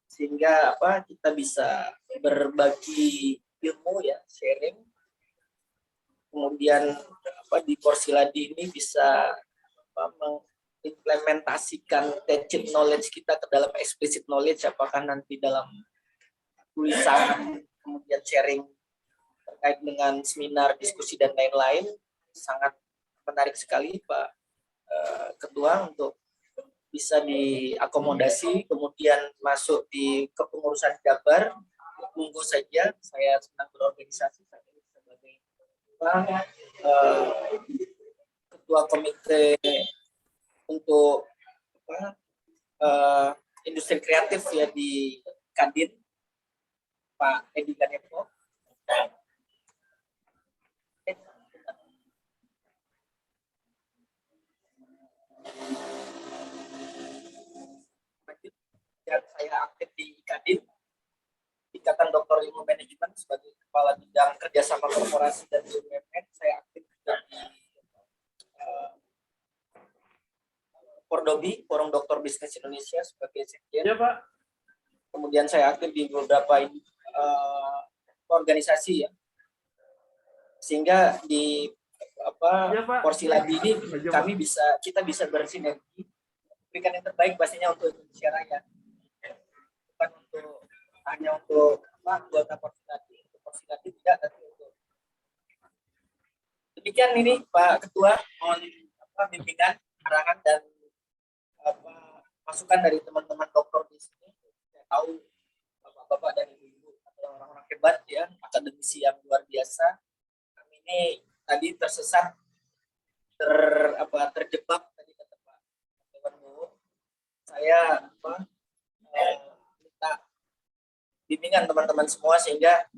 sehingga kita bisa berbagi ilmu ya, sharing. Kemudian di Porsiladi ini bisa mengimplementasikan tacit knowledge kita ke dalam explicit knowledge, apakah nanti dalam tulisan, kemudian sharing terkait dengan seminar, diskusi dan lain-lain. Sangat menarik sekali Pak Ketua untuk bisa diakomodasi, kemudian masuk di kepengurusan Jabar. Monggo saja, saya senang berorganisasi sebagai ketua komite untuk industri kreatif ya di Kadin, Pak Edi Ganepo. Dan saya aktif di Kadin, Ikatan Dokter Ilmu Manajemen, sebagai Kepala Bidang Kerjasama Korporasi dan BUMN. Saya aktif di Pordobi, Forum Dokter Bisnis Indonesia, sebagai sekjen. Ya Pak. Kemudian saya aktif di beberapa organisasi ya, sehingga di Porsiladi ini kita bisa bersinergi, berikan yang terbaik pastinya untuk Indonesia Raya, bukan hanya untuk anggota Porsiladi, tidak, tapi untuk demikian. Ini Pak Ketua, mohon bimbingan, arahan dan masukan dari teman-teman dokter di sini. Saya tahu bapak-bapak dan ibu-ibu adalah orang-orang hebat ya, akademisi yang luar biasa. Kami ini tadi tersesat, terjebak tadi kata Pak Dewan Bowo. Saya minta bimbingan teman-teman semua, sehingga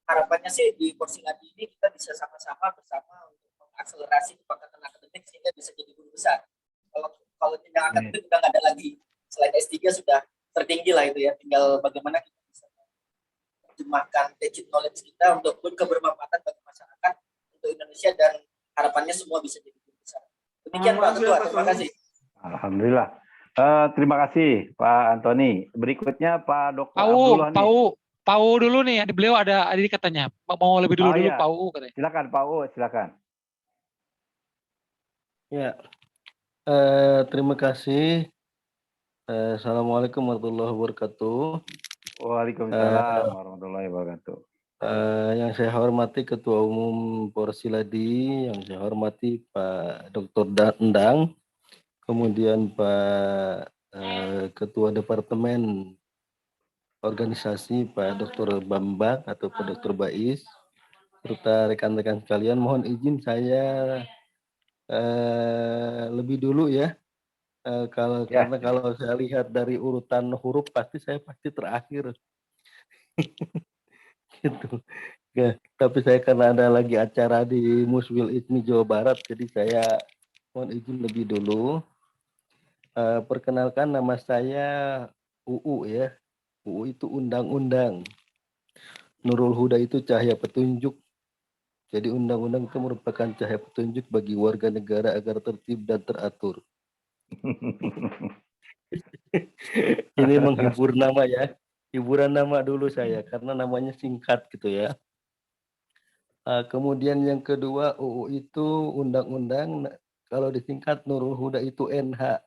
harapannya sih di Porsiladi ini kita bisa sama-sama bersama untuk mengakselerasi kepangkatan akademik sehingga bisa jadi guru besar. Kalau jenjang akademik udah nggak ada lagi, selain S3 sudah tertinggi lah itu ya, tinggal bagaimana kita bisa menerjemahkan tacit knowledge kita untuk kebermanfaatan bagi masyarakat, untuk Indonesia, dan harapannya semua bisa jadi guru besar. Demikian Pak Ketua, terima kasih. Alhamdulillah. Terima kasih Pak Antoni. Berikutnya Pak Dr. Abdullah. Pak U dulu nih, beliau ada katanya mau lebih dulu iya. Pak U katanya. Silakan Pak U, silakan. Ya, terima kasih. Assalamualaikum warahmatullahi wabarakatuh. Waalaikumsalam warahmatullahi wabarakatuh. Yang saya hormati Ketua Umum Porsiladi, yang saya hormati Pak Dr. Endang, kemudian Pak Ketua Departemen Organisasi Pak Dr. Bambang atau Pak Dr. Bais, serta rekan-rekan sekalian, mohon izin saya lebih dulu ya. Karena kalau saya lihat dari urutan huruf pasti terakhir. Gitu. Ya, tapi saya karena ada lagi acara di Muswil Ismi Jawa Barat, jadi saya mohon izin lebih dulu. Perkenalkan, nama saya UU ya. UU itu undang-undang. Nurul Huda itu cahaya petunjuk. Jadi undang-undang itu merupakan cahaya petunjuk bagi warga negara agar tertib dan teratur. Ini menghibur nama ya. Hiburan nama dulu saya karena namanya singkat gitu ya. Kemudian yang kedua, UU itu undang-undang, kalau disingkat Nurul Huda itu NH.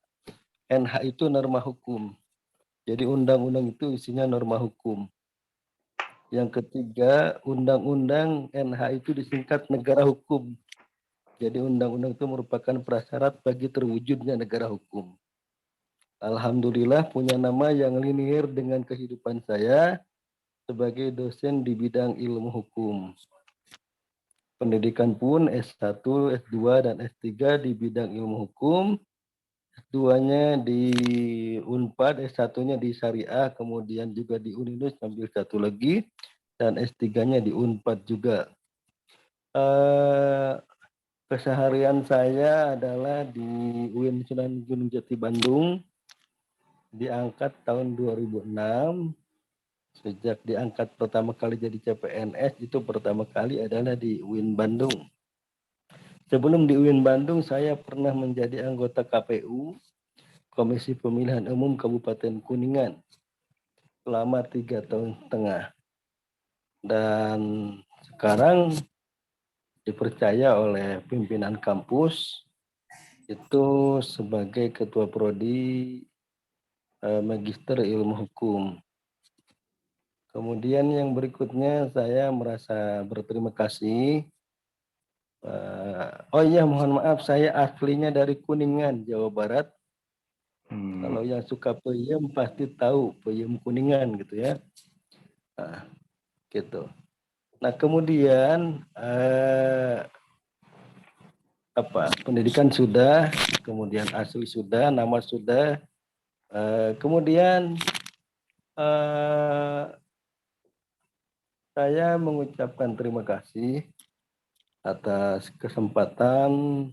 NH itu norma hukum. Jadi undang-undang itu isinya norma hukum. Yang ketiga, undang-undang NH itu disingkat negara hukum. Jadi undang-undang itu merupakan prasyarat bagi terwujudnya negara hukum. Alhamdulillah punya nama yang linear dengan kehidupan saya sebagai dosen di bidang ilmu hukum. Pendidikan pun S1, S2, dan S3 di bidang ilmu hukum. S2-nya di Unpad, S1-nya di Syariah, kemudian juga di Uninus ambil satu lagi, dan S3-nya di Unpad juga. Keseharian saya adalah di UIN Sunan Gunung Jati Bandung, diangkat tahun 2006. Sejak diangkat pertama kali jadi CPNS, itu pertama kali adalah di UIN Bandung. Sebelum di UIN Bandung, saya pernah menjadi anggota KPU, Komisi Pemilihan Umum Kabupaten Kuningan, selama 3,5 tahun. Dan sekarang dipercaya oleh pimpinan kampus itu sebagai Ketua Prodi Magister Ilmu Hukum. Kemudian yang berikutnya saya merasa berterima kasih. Oh iya, mohon maaf, saya aslinya dari Kuningan, Jawa Barat. Kalau yang suka peyem pasti tahu peyem Kuningan gitu ya. Nah, gitu. Nah, kemudian pendidikan sudah, kemudian asli sudah, nama sudah, kemudian saya mengucapkan terima kasih atas kesempatan,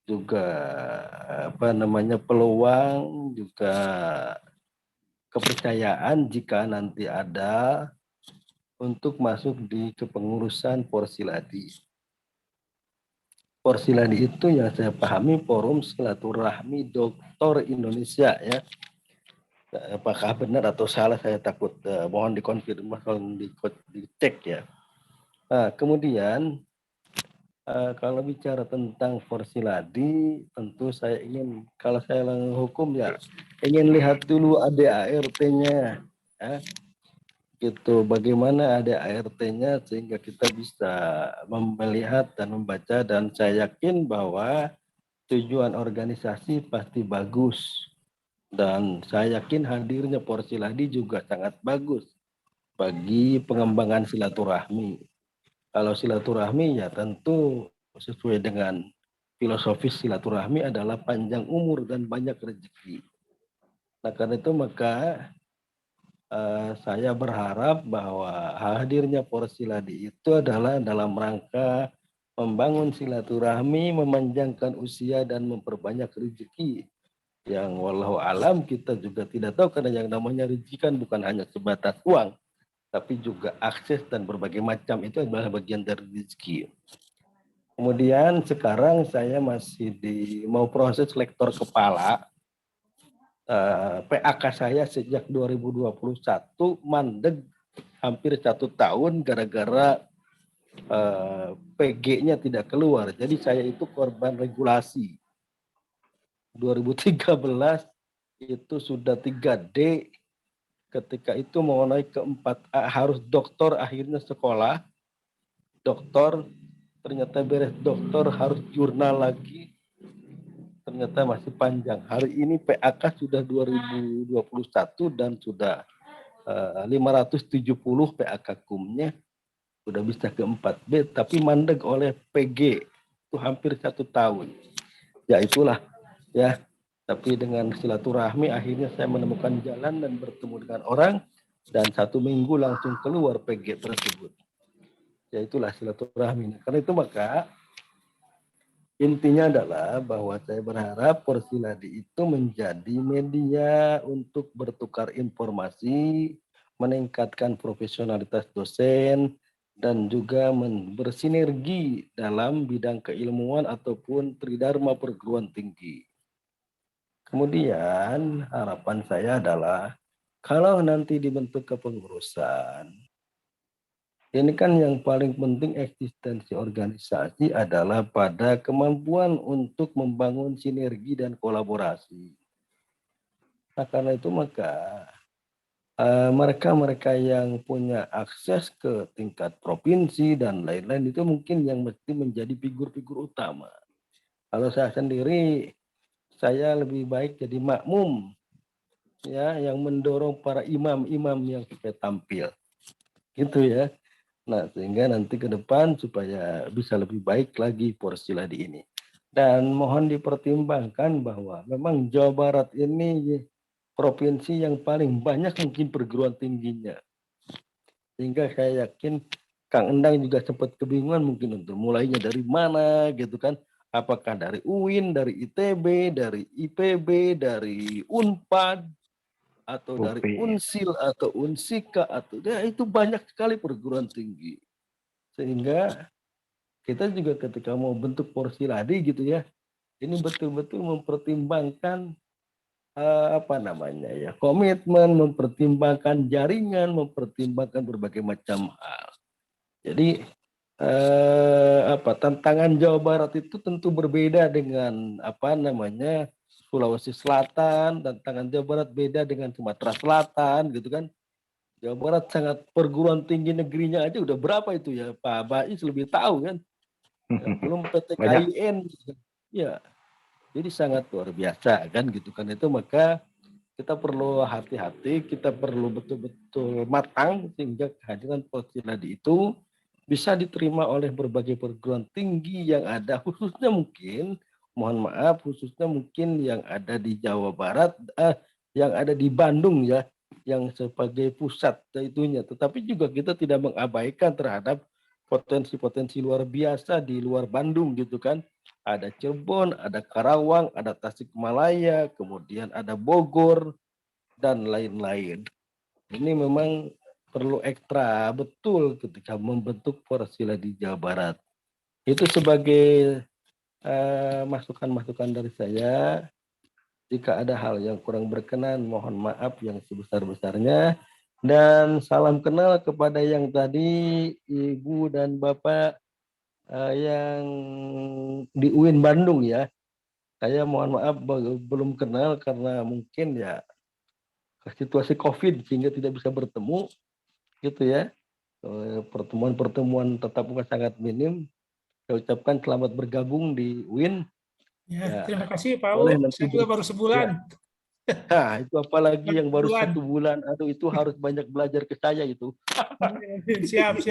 juga peluang, juga kepercayaan jika nanti ada untuk masuk di kepengurusan Porsiladi. Porsiladi itu yang saya pahami Forum Silaturahmi Doktor Indonesia ya. Apakah benar atau salah saya takut, mohon dikonfirmasi, dicek ya. Nah, kemudian kalau bicara tentang Porsiladi, tentu saya ingin, kalau saya hukum ya, ingin lihat dulu ADART-nya ya. Gitu, bagaimana ada ART-nya sehingga kita bisa melihat dan membaca, dan saya yakin bahwa tujuan organisasi pasti bagus, dan saya yakin hadirnya Porsiladi juga sangat bagus bagi pengembangan silaturahmi. Kalau silaturahmi ya tentu sesuai dengan filosofis silaturahmi adalah panjang umur dan banyak rezeki. Nah, karena itu maka saya berharap bahwa hadirnya Porsiladi itu adalah dalam rangka membangun silaturahmi, memanjangkan usia, dan memperbanyak rezeki. Yang wallahu alam kita juga tidak tahu, karena yang namanya rezeki kan bukan hanya sebatas uang, tapi juga akses dan berbagai macam, itu adalah bagian dari rezeki. Kemudian sekarang saya masih mau proses lektor kepala. PAK saya sejak 2021 mandek hampir 1 tahun gara-gara PG-nya tidak keluar. Jadi saya itu korban regulasi. 2013 itu sudah 3D, ketika itu mau naik ke 4A harus doktor, akhirnya sekolah doktor, ternyata beres doktor harus jurnal lagi, ternyata masih panjang. Hari ini PAK sudah 2021 dan sudah 570 PAK kumnya, sudah bisa ke 4B, tapi mandek oleh PG itu hampir 1 tahun. Ya itulah ya. Tapi dengan silaturahmi akhirnya saya menemukan jalan dan bertemu dengan orang, dan 1 minggu langsung keluar PG tersebut. Ya itulah silaturahmi. Karena itu maka intinya adalah bahwa saya berharap Porsiladi itu menjadi media untuk bertukar informasi, meningkatkan profesionalitas dosen, dan juga bersinergi dalam bidang keilmuan ataupun tridharma perguruan tinggi. Kemudian harapan saya adalah kalau nanti dibentuk kepengurusan, ini kan yang paling penting eksistensi organisasi adalah pada kemampuan untuk membangun sinergi dan kolaborasi. Nah, karena itu maka mereka-mereka yang punya akses ke tingkat provinsi dan lain-lain itu mungkin yang mesti menjadi figur-figur utama. Kalau saya sendiri, saya lebih baik jadi makmum, ya, yang mendorong para imam-imam yang supaya tampil, gitu ya. Nah, sehingga nanti ke depan supaya bisa lebih baik lagi Porsiladi ini. Dan mohon dipertimbangkan bahwa memang Jawa Barat ini provinsi yang paling banyak mungkin perguruan tingginya. Sehingga saya yakin Kang Endang juga sempat kebingungan mungkin untuk mulainya dari mana gitu kan. Apakah dari UIN, dari ITB, dari IPB, dari UNPAD, atau dari Unsil, atau Unsika, atau ya, itu banyak sekali perguruan tinggi. Sehingga kita juga ketika mau bentuk Porsiladi gitu ya, ini betul-betul mempertimbangkan komitmen, mempertimbangkan jaringan, mempertimbangkan berbagai macam hal. Jadi tantangan Jawa Barat itu tentu berbeda dengan Sulawesi Selatan, tantangan Jawa Barat beda dengan Sumatera Selatan gitu kan. Jawa Barat sangat perguruan tinggi negerinya aja udah berapa itu ya, Pak Bais lebih tahu kan. Ya, belum PTKIN ya. Jadi sangat luar biasa kan gitu kan. Itu maka kita perlu hati-hati, kita perlu betul-betul matang sehingga kehadiran Porsiladi itu bisa diterima oleh berbagai perguruan tinggi yang ada, khususnya mungkin, mohon maaf, khususnya mungkin yang ada di Jawa Barat, yang ada di Bandung ya, yang sebagai pusat itunya. Tetapi juga kita tidak mengabaikan terhadap potensi-potensi luar biasa di luar Bandung gitu kan. Ada Cirebon, ada Karawang, ada Tasikmalaya, kemudian ada Bogor, dan lain-lain. Ini memang perlu ekstra betul ketika membentuk Porsiladi Jawa Barat. Itu sebagai masukan-masukan dari saya. Jika ada hal yang kurang berkenan, mohon maaf yang sebesar-besarnya. Dan salam kenal kepada yang tadi Ibu dan Bapak yang di UIN Bandung ya. Saya mohon maaf belum kenal karena mungkin ya situasi COVID sehingga tidak bisa bertemu. Gitu ya, pertemuan-pertemuan tatap muka sangat minim. Saya ucapkan selamat bergabung di UIN. Ya, terima kasih Pak U. Saya juga baru sebulan. Ya. Nah, itu apalagi yang baru 1 bulan. Aduh, itu harus banyak belajar ke saya itu. Siap.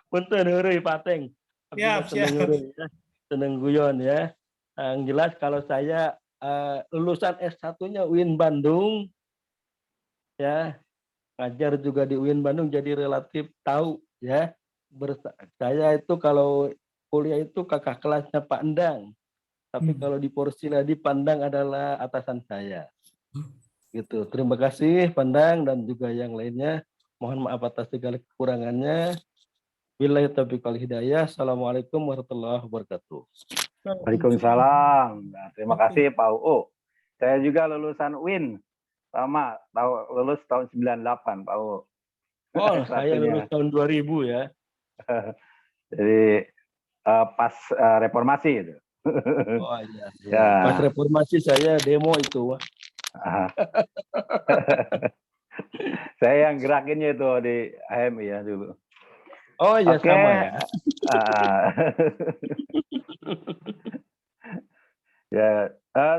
Punten heureui Pateng. Siap. Seneng guyon ya. Yang jelas kalau saya lulusan S1-nya UIN Bandung, ya, ngajar juga di UIN Bandung, jadi relatif tahu ya. Saya itu kalau kuliah itu kakak kelasnya Pak Endang, tapi kalau di Porsiladi Pandang adalah atasan saya. Gitu. Terima kasih Pandang dan juga yang lainnya. Mohon maaf atas segala kekurangannya. Billahi taufiq wal hidayah. Assalamualaikum warahmatullahi wabarakatuh. Waalaikumsalam. Nah, terima kasih Pak UU. Saya juga lulusan UIN. Sama, lulus tahun 98 Pak UU. Oh, saya lulus tahun 2000 ya. Jadi pas reformasi itu. Oh iya. Pas reformasi saya demo itu. Ah. Saya yang gerakinnya itu di HMI ya dulu. Oh ya Oke. sama ya. Ya,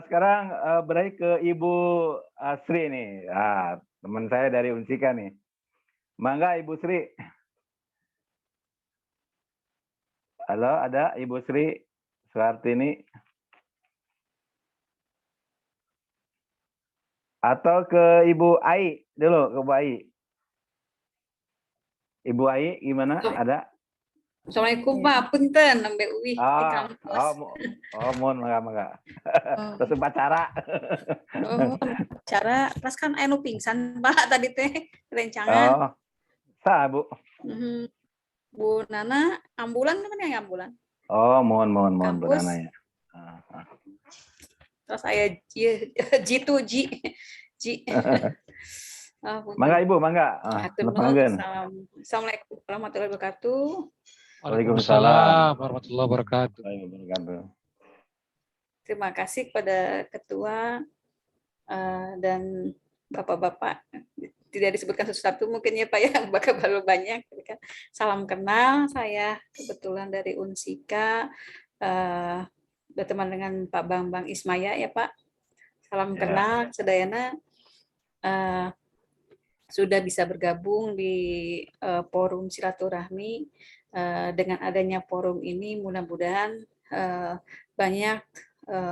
sekarang beralih ke Ibu Sri nih. Teman saya dari Unsika nih. Mangga Ibu Sri. Halo, ada Ibu Sri Suhartini? Atau ke Ibu Ai dulu, ke Ibu Ai. Ibu Ai gimana? Ada? Assalamualaikum Pak, punten Mbak Uwi di kampus. Mohon mangga. Oh. Terus upacara. Cara pas kan anu pingsan Pak tadi teh rencangan. Bu. Bu Nana ambulan kan yang ambulan. Mohon Bu Nana ya. Terus saya G2 G. Mangga Ibu, mangga. Assalamualaikum warahmatullahi wabarakatuh. Waalaikumsalam warahmatullahi wabarakatuh. Terima kasih kepada Ketua dan Bapak-Bapak. Tidak disebutkan satu-satu mungkin ya Pak ya, bakal banyak. Salam kenal, saya kebetulan dari Unsika, berteman dengan Pak Bambang Ismaya ya Pak. Salam kenal, sedayana sudah bisa bergabung di forum silaturahmi. Dengan adanya forum ini mudah-mudahan banyak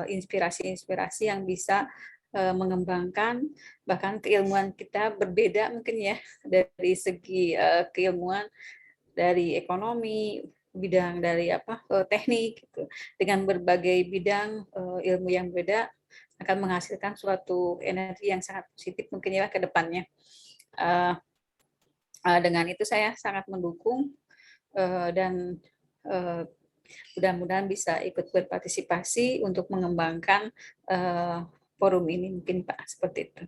inspirasi-inspirasi yang bisa mengembangkan bahkan keilmuan kita berbeda mungkin ya dari segi keilmuan dari ekonomi, bidang dari teknik gitu. Dengan berbagai bidang ilmu yang beda akan menghasilkan suatu energi yang sangat positif mungkin ya ke depannya. Dengan itu saya sangat mendukung dan mudah-mudahan bisa ikut berpartisipasi untuk mengembangkan forum ini mungkin Pak, seperti itu.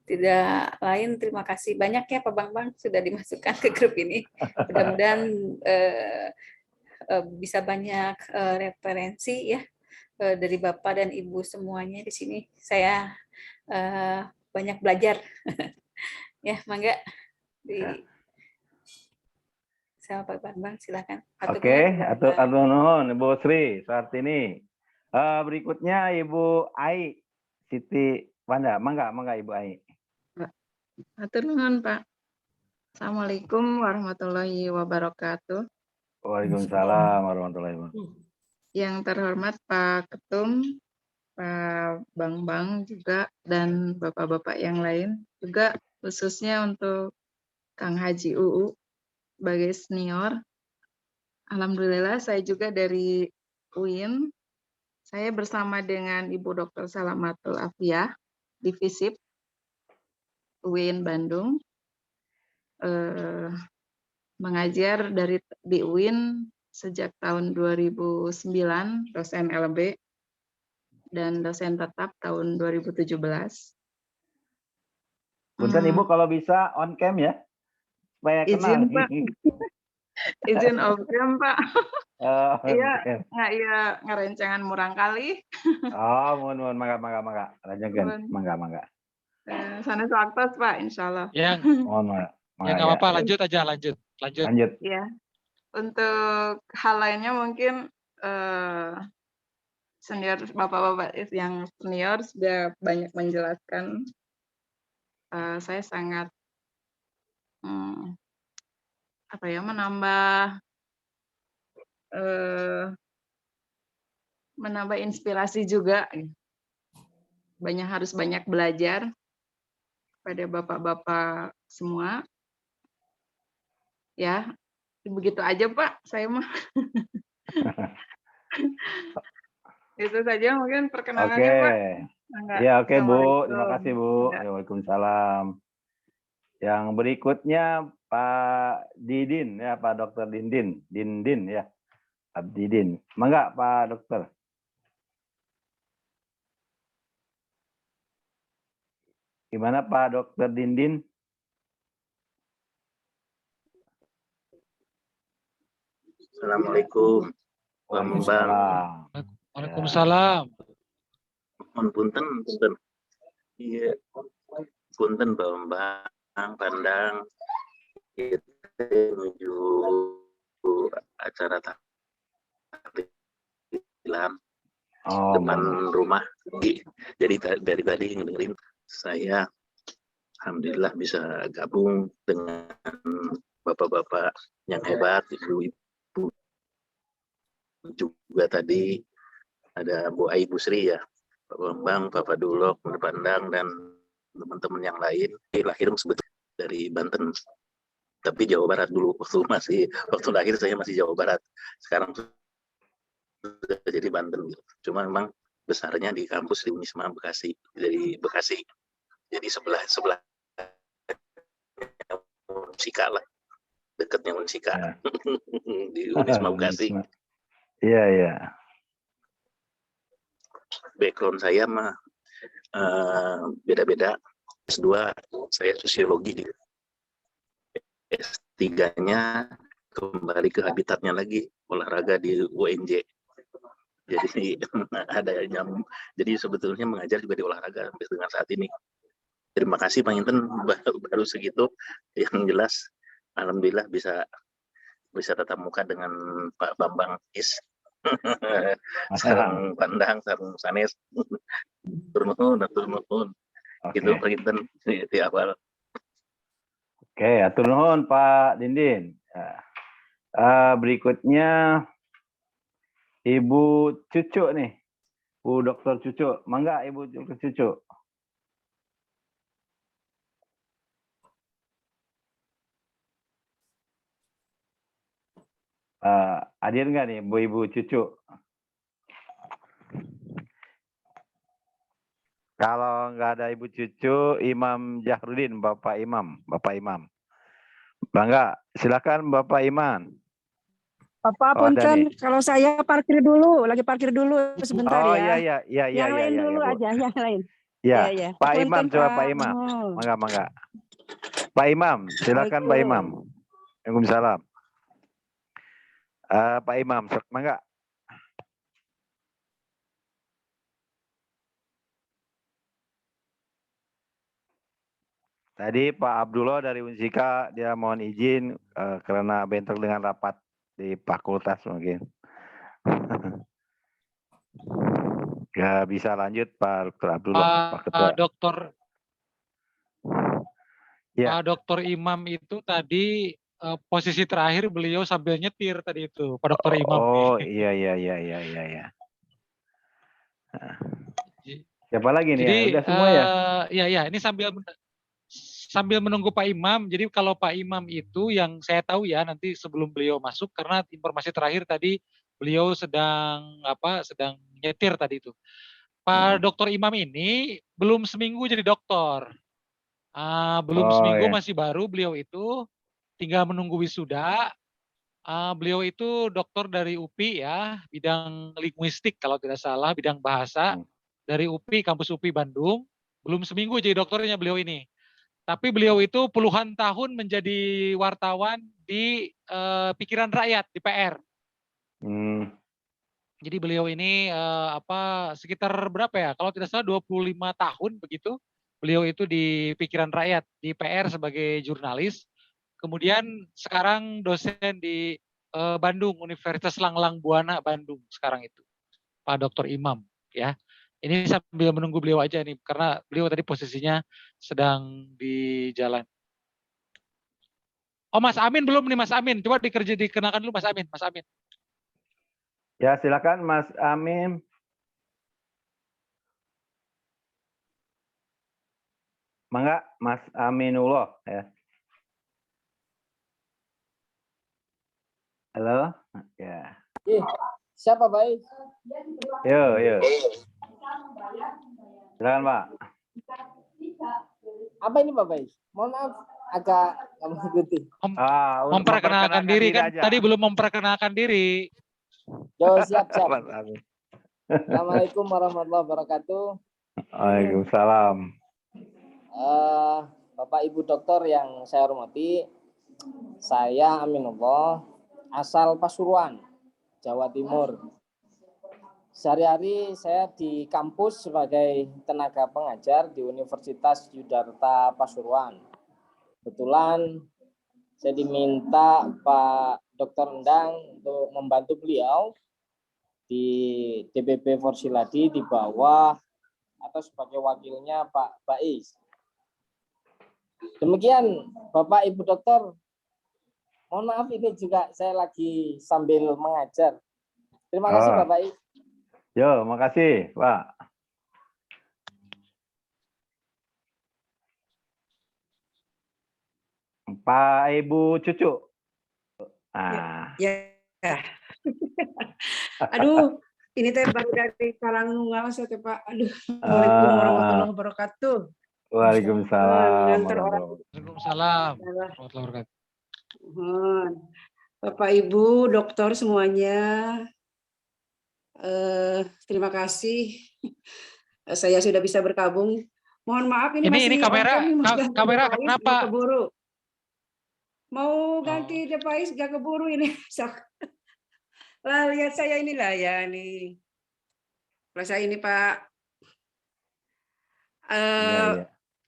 Tidak lain, terima kasih banyak ya Pak Bambang sudah dimasukkan ke grup ini. Mudah-mudahan bisa banyak referensi ya dari Bapak dan Ibu semuanya di sini. Saya banyak belajar. Ya, mangga sama Pak Bambang, silakan. Oke, atur nuhun Ibu Sri Suhartini. Berikutnya Ibu Ai Siti Wanda. Mangga Ibu Ai. Atur nuhun Pak. Assalamualaikum warahmatullahi wabarakatuh. Waalaikumsalam warahmatullahi wabarakatuh. Yang terhormat Pak Ketum, Pak Bambang juga, dan Bapak-Bapak yang lain. Juga khususnya untuk Kang Haji UU sebagai senior. Alhamdulillah saya juga dari UIN. Saya bersama dengan Ibu Dr. Salamatul Afiyah di FISIP UIN Bandung. Mengajar di UIN sejak tahun 2009, dosen LB dan dosen tetap tahun 2017. Punten Ibu kalau bisa on cam ya, supaya kenal. Izin Pak, izin off cam Pak. Iya, ngerencangan murang kali. Mohon mangga. Lanjutkan, mangga. Sana waktu Pak, insya Allah. Mohon ya nggak apa-apa, lanjut. Ya, untuk hal lainnya mungkin senior bapak-bapak yang senior sudah banyak menjelaskan. Saya sangat menambah inspirasi juga. Harus banyak belajar pada bapak-bapak semua. Ya, begitu aja Pak, saya mah. Itu saja mungkin perkenalannya Pak. Ya, oke Bu, terima kasih Bu. Waalaikumsalam. Yang berikutnya Pak Didin ya, Pak Dr. Dindin ya, Abdidin. Mangga Pak Dokter. Gimana Pak Dr. Dindin? Assalamualaikum Pak Bambang. Waalaikumsalam. Mohon punten, punten. Iya, punten Bambang Pandang. Kita menuju acara tahlilan depan rumah. Jadi dari tadi dengerin saya, alhamdulillah bisa gabung dengan bapak-bapak yang hebat, ibu-ibu juga tadi ada Bu Ai Busri ya, Pak Bambang, Pak Fadulok, Pak Pandang, dan teman-teman yang lain. Lahir sebetulnya dari Banten, tapi Jawa Barat dulu. Waktu lahir saya masih Jawa Barat. Sekarang sudah jadi Banten. Cuma memang besarnya di kampus di Unisma Bekasi, dari Bekasi. Jadi sebelah Unsika lah, dekatnya Unsika di Unisma Bekasi. Iya, iya. Background saya mah beda-beda. S2 saya sosiologi, S3-nya kembali ke habitatnya lagi, olahraga di UNJ. Jadi ada nyambung. Jadi sebetulnya mengajar juga di olahraga sampai dengan saat ini. Terima kasih Pak Inten, baru segitu. Yang jelas alhamdulillah bisa tatap muka dengan Pak Bambang Is. Sarang Pandang, sarang Sanes. Turun. Itu Pak Inten di awal. Oke, atur nuhun Pak Dindin. Berikutnya Ibu Cucu nih, Bu Dokter Cucu. Mangga Ibu Dokter Cucu. Hadir nggak nih Bu Ibu Cucu? Kalau nggak ada Ibu Cucu, Imam Jahrudin, Bapak Imam. Bangga, silakan Bapak Iman. Bapak punten, kalau saya lagi parkir dulu sebentar ya. Iya. Yang lain dulu aja, yang lain. Ya. Pak Imam, coba Pak Imam. Mangga. Pak Imam, silakan Pak Imam. Waalaikumsalam. Pak Imam, mangga. Tadi Pak Abdullah dari Unsika, dia mohon izin karena bentrok dengan rapat di fakultas mungkin. Gak bisa lanjut Pak Dr. Abdullah, Pak Ketua. Pak Dr. Imam itu tadi posisi terakhir beliau sambil nyetir tadi itu, Pak Dr. Imam. Oh iya. Siapa lagi nih? Jadi, Udah semua ya? Iya, ini sambil menunggu Pak Imam. Jadi kalau Pak Imam itu yang saya tahu ya, nanti sebelum beliau masuk, karena informasi terakhir tadi beliau sedang nyetir tadi itu. Pak Dr. Imam ini belum seminggu jadi dokter. Belum seminggu, masih baru beliau itu, tinggal menunggu wisuda. Beliau itu dokter dari UPI ya, bidang linguistik kalau tidak salah, bidang bahasa dari UPI, kampus UPI Bandung. Belum seminggu jadi dokternya beliau ini. Tapi beliau itu puluhan tahun menjadi wartawan di Pikiran Rakyat, di PR. Jadi beliau ini sekitar berapa ya? Kalau tidak salah 25 tahun begitu. Beliau itu di Pikiran Rakyat, di PR sebagai jurnalis. Kemudian sekarang dosen di Bandung, Universitas Langlang Buana Bandung sekarang itu. Pak Dr. Imam ya. Ini sambil menunggu beliau aja nih, karena beliau tadi posisinya sedang di jalan. Oh, Mas Amin belum nih, Mas Amin. Coba dikenakan dulu Mas Amin. Ya, silakan Mas Amin. Mangga, Mas Aminullah ya. Halo? Ya. Siapa baik? Yo. Silakan Pak. Apa ini Pak Bais? Mohon maaf, agak nggak mengikuti. Memperkenalkan diri kan aja. Tadi belum memperkenalkan diri. Yo, siap. Assalamualaikum warahmatullahi wabarakatuh. Waalaikumsalam. Bapak Ibu Dokter yang saya hormati, saya Aminullah, asal Pasuruan, Jawa Timur. Sehari-hari saya di kampus sebagai tenaga pengajar di Universitas Yudharta Pasuruan. Kebetulan saya diminta Pak Dr. Endang untuk membantu beliau di DPP Forsiladi di bawah atau sebagai wakilnya Pak Bais. Demikian Bapak Ibu Dokter. Mohon maaf ini juga saya lagi sambil mengajar. Terima kasih Bapak Ibu. Yo, makasih Pak. Pak Ibu Cucu. Ya. Aduh, ini teh baru dari Karangnunggal saya teh Pak. Aduh, Assalamualaikum warahmatullahi wabarakatuh. Waalaikumsalam. Waalaikumsalam warahmatullahi wabarakatuh. Bapak Ibu dokter semuanya, terima kasih. Saya sudah bisa bergabung. Mohon maaf ini masih kamera kenapa? Keburu. Mau ganti device gak keburu ini. Lah lihat saya inilah ya nih. Kalau saya ini Pak.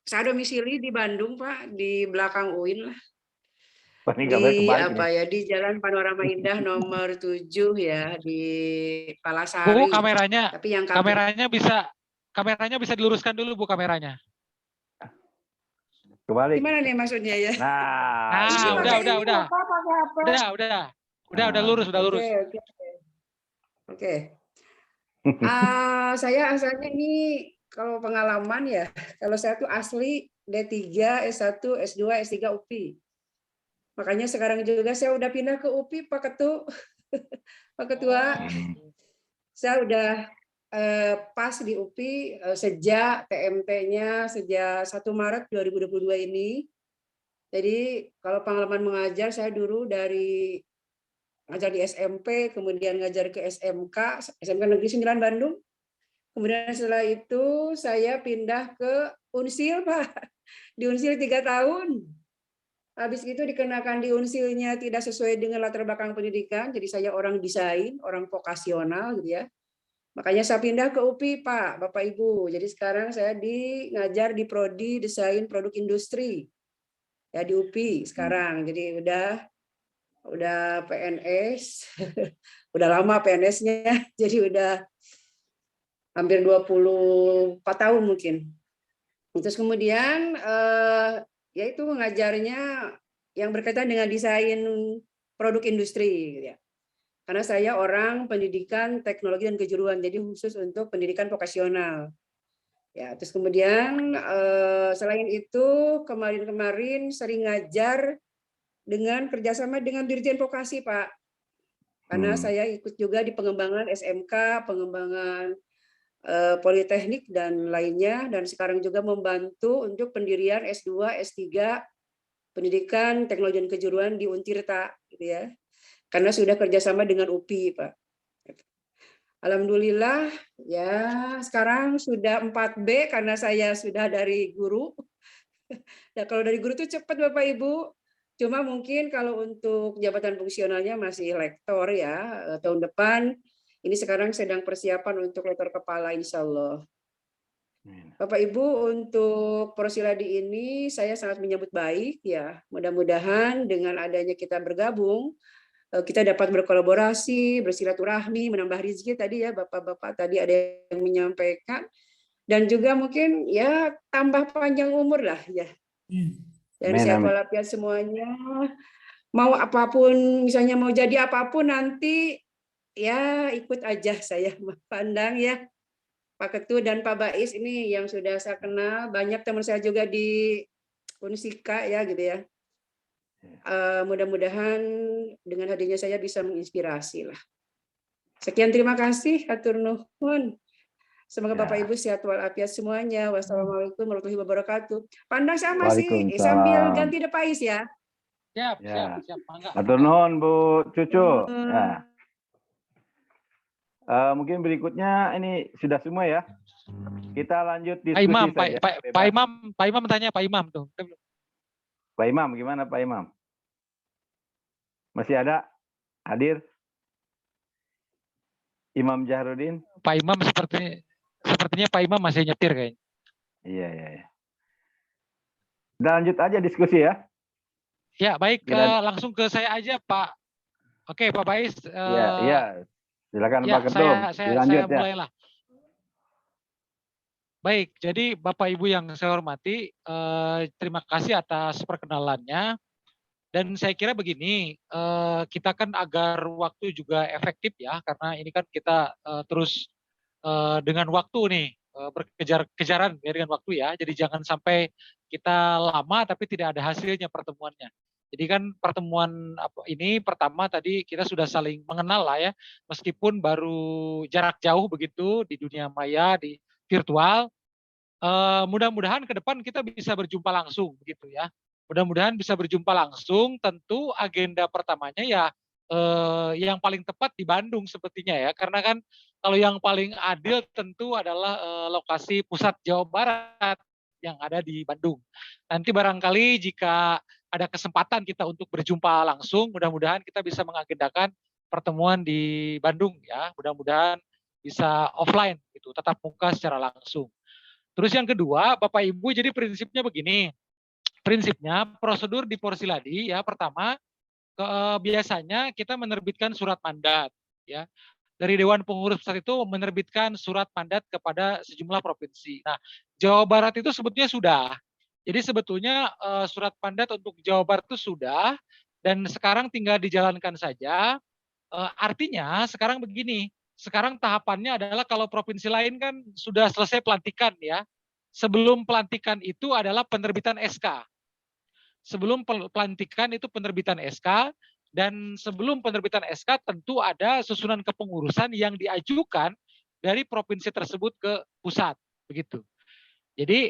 Saya domisili di Bandung Pak, di belakang UIN lah. Di Jalan Panorama Indah nomor 7 ya di Palasari. Bu, kameranya. Tapi yang kameranya bisa diluruskan dulu Bu kameranya. Kembali. Gimana nih maksudnya ya? Udah lurus. Oke. Saya asalnya ini kalau pengalaman ya, kalau saya tuh asli D3, S1, S2, S3 UPI. Makanya sekarang juga saya udah pindah ke UPI, Pak Ketua. Pak Ketua, saya udah pas di UPI sejak TMT-nya sejak 1 Maret 2022 ini. Jadi kalau pengalaman mengajar saya dulu dari ngajar di SMP, kemudian ngajar ke SMK Negeri 9 Bandung. Kemudian setelah itu saya pindah ke Unsil, Pak. Di Unsil 3 tahun. Habis itu dikenakan di Unsilnya tidak sesuai dengan latar belakang pendidikan, jadi saya orang desain, orang vokasional gitu ya. Makanya saya pindah ke UPI, Pak, Bapak Ibu. Jadi sekarang saya ngajar di Prodi Desain Produk Industri. Ya di UPI sekarang. Jadi udah PNS. Udah lama PNS-nya. Jadi udah hampir 24 tahun mungkin. Terus kemudian yaitu mengajarnya yang berkaitan dengan desain produk industri gitu ya. Karena saya orang pendidikan teknologi dan kejuruan, jadi khusus untuk pendidikan vokasional. Ya, terus kemudian selain itu kemarin sering ngajar dengan kerjasama dengan Dirjen Vokasi, Pak. Karena saya ikut juga di pengembangan SMK, pengembangan Politeknik dan lainnya, dan sekarang juga membantu untuk pendirian S2, S3 pendidikan teknologi dan kejuruan di Untirta, gitu ya. Karena sudah kerjasama dengan UPI, Pak. Alhamdulillah, ya sekarang sudah 4B karena saya sudah dari guru. Ya kalau dari guru itu cepat Bapak Ibu. Cuma mungkin kalau untuk jabatan fungsionalnya masih lektor ya tahun depan. Ini sekarang sedang persiapan untuk lektor kepala insya Allah. Bapak Ibu, untuk Porsiladi ini saya sangat menyambut baik ya. Mudah-mudahan dengan adanya kita bergabung, kita dapat berkolaborasi, bersilaturahmi, menambah rezeki tadi ya Bapak-bapak tadi ada yang menyampaikan. Dan juga mungkin ya tambah panjang umur lah ya. Dan sehat walafiat semuanya. Mau apapun, misalnya mau jadi apapun nanti ya ikut aja saya pandang ya Pak Ketua dan Pak Bais ini yang sudah saya kenal, banyak teman saya juga di Unsika ya gitu ya. Mudah-mudahan dengan hadirnya saya bisa menginspirasi lah. Sekian terima kasih hatur nuhun. Semoga Bapak Ibu sehat walafiat semuanya. Wassalamualaikum warahmatullahi wabarakatuh. Pandang saya masih sambil ganti device ya. Siap. Hatur nuhun Bu Cucu. Ya. Mungkin berikutnya ini sudah semua ya. Kita lanjut diskusi saja. Pak Imam tanya Pak Imam tuh. Pak Imam gimana Pak Imam? Masih ada? Hadir? Imam Jahrudin. Pak Imam sepertinya Pak Imam masih nyetir kayaknya. Iya, iya, iya. Udah lanjut aja diskusi ya. Ya, baik, langsung ke saya aja, Pak. Oke, Pak Bais. Iya, iya. Silakan Ya, Pak Ketum. Dilanjut saya mulailah. Baik, jadi Bapak Ibu yang saya hormati, terima kasih atas perkenalannya. Dan saya kira begini, kita kan agar waktu juga efektif ya, karena ini kan kita terus dengan waktu nih, berkejar-kejaran ya dengan waktu ya. Jadi jangan sampai kita lama tapi tidak ada hasilnya pertemuannya. Jadi kan pertemuan ini pertama tadi kita sudah saling mengenal lah ya, meskipun baru jarak jauh begitu di dunia maya, di virtual. Mudah-mudahan ke depan kita bisa berjumpa langsung begitu ya. Mudah-mudahan bisa berjumpa langsung. Tentu agenda pertamanya ya yang paling tepat di Bandung sepertinya ya, karena kan kalau yang paling adil tentu adalah lokasi pusat Jawa Barat yang ada di Bandung. Nanti barangkali jika ada kesempatan kita untuk berjumpa langsung, mudah-mudahan kita bisa mengagendakan pertemuan di Bandung ya. Mudah-mudahan bisa offline gitu, tatap muka secara langsung. Terus yang kedua, Bapak Ibu, jadi prinsipnya begini. Prinsipnya prosedur di Porsiladi ya, pertama biasanya kita menerbitkan surat mandat ya. Dari Dewan Pengurus Pusat itu menerbitkan surat mandat kepada sejumlah provinsi. Nah, Jawa Barat itu sebetulnya sudah. Jadi sebetulnya surat mandat untuk Jawa Barat itu sudah, dan sekarang tinggal dijalankan saja. Artinya sekarang begini, sekarang tahapannya adalah kalau provinsi lain kan sudah selesai pelantikan ya. Sebelum pelantikan itu adalah penerbitan SK. Sebelum pelantikan itu penerbitan SK, dan sebelum penerbitan SK tentu ada susunan kepengurusan yang diajukan dari provinsi tersebut ke pusat, begitu. Jadi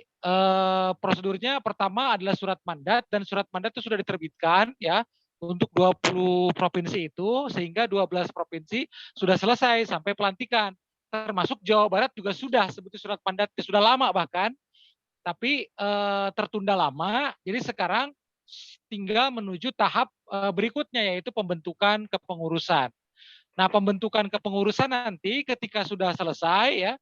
prosedurnya pertama adalah surat mandat, dan surat mandat itu sudah diterbitkan ya untuk 20 provinsi itu, sehingga 12 provinsi sudah selesai sampai pelantikan. Termasuk Jawa Barat juga sudah sebetulnya surat mandatnya sudah lama bahkan, tapi tertunda lama. Jadi sekarang tinggal menuju tahap berikutnya, yaitu pembentukan kepengurusan. Nah, pembentukan kepengurusan nanti ketika sudah selesai ya.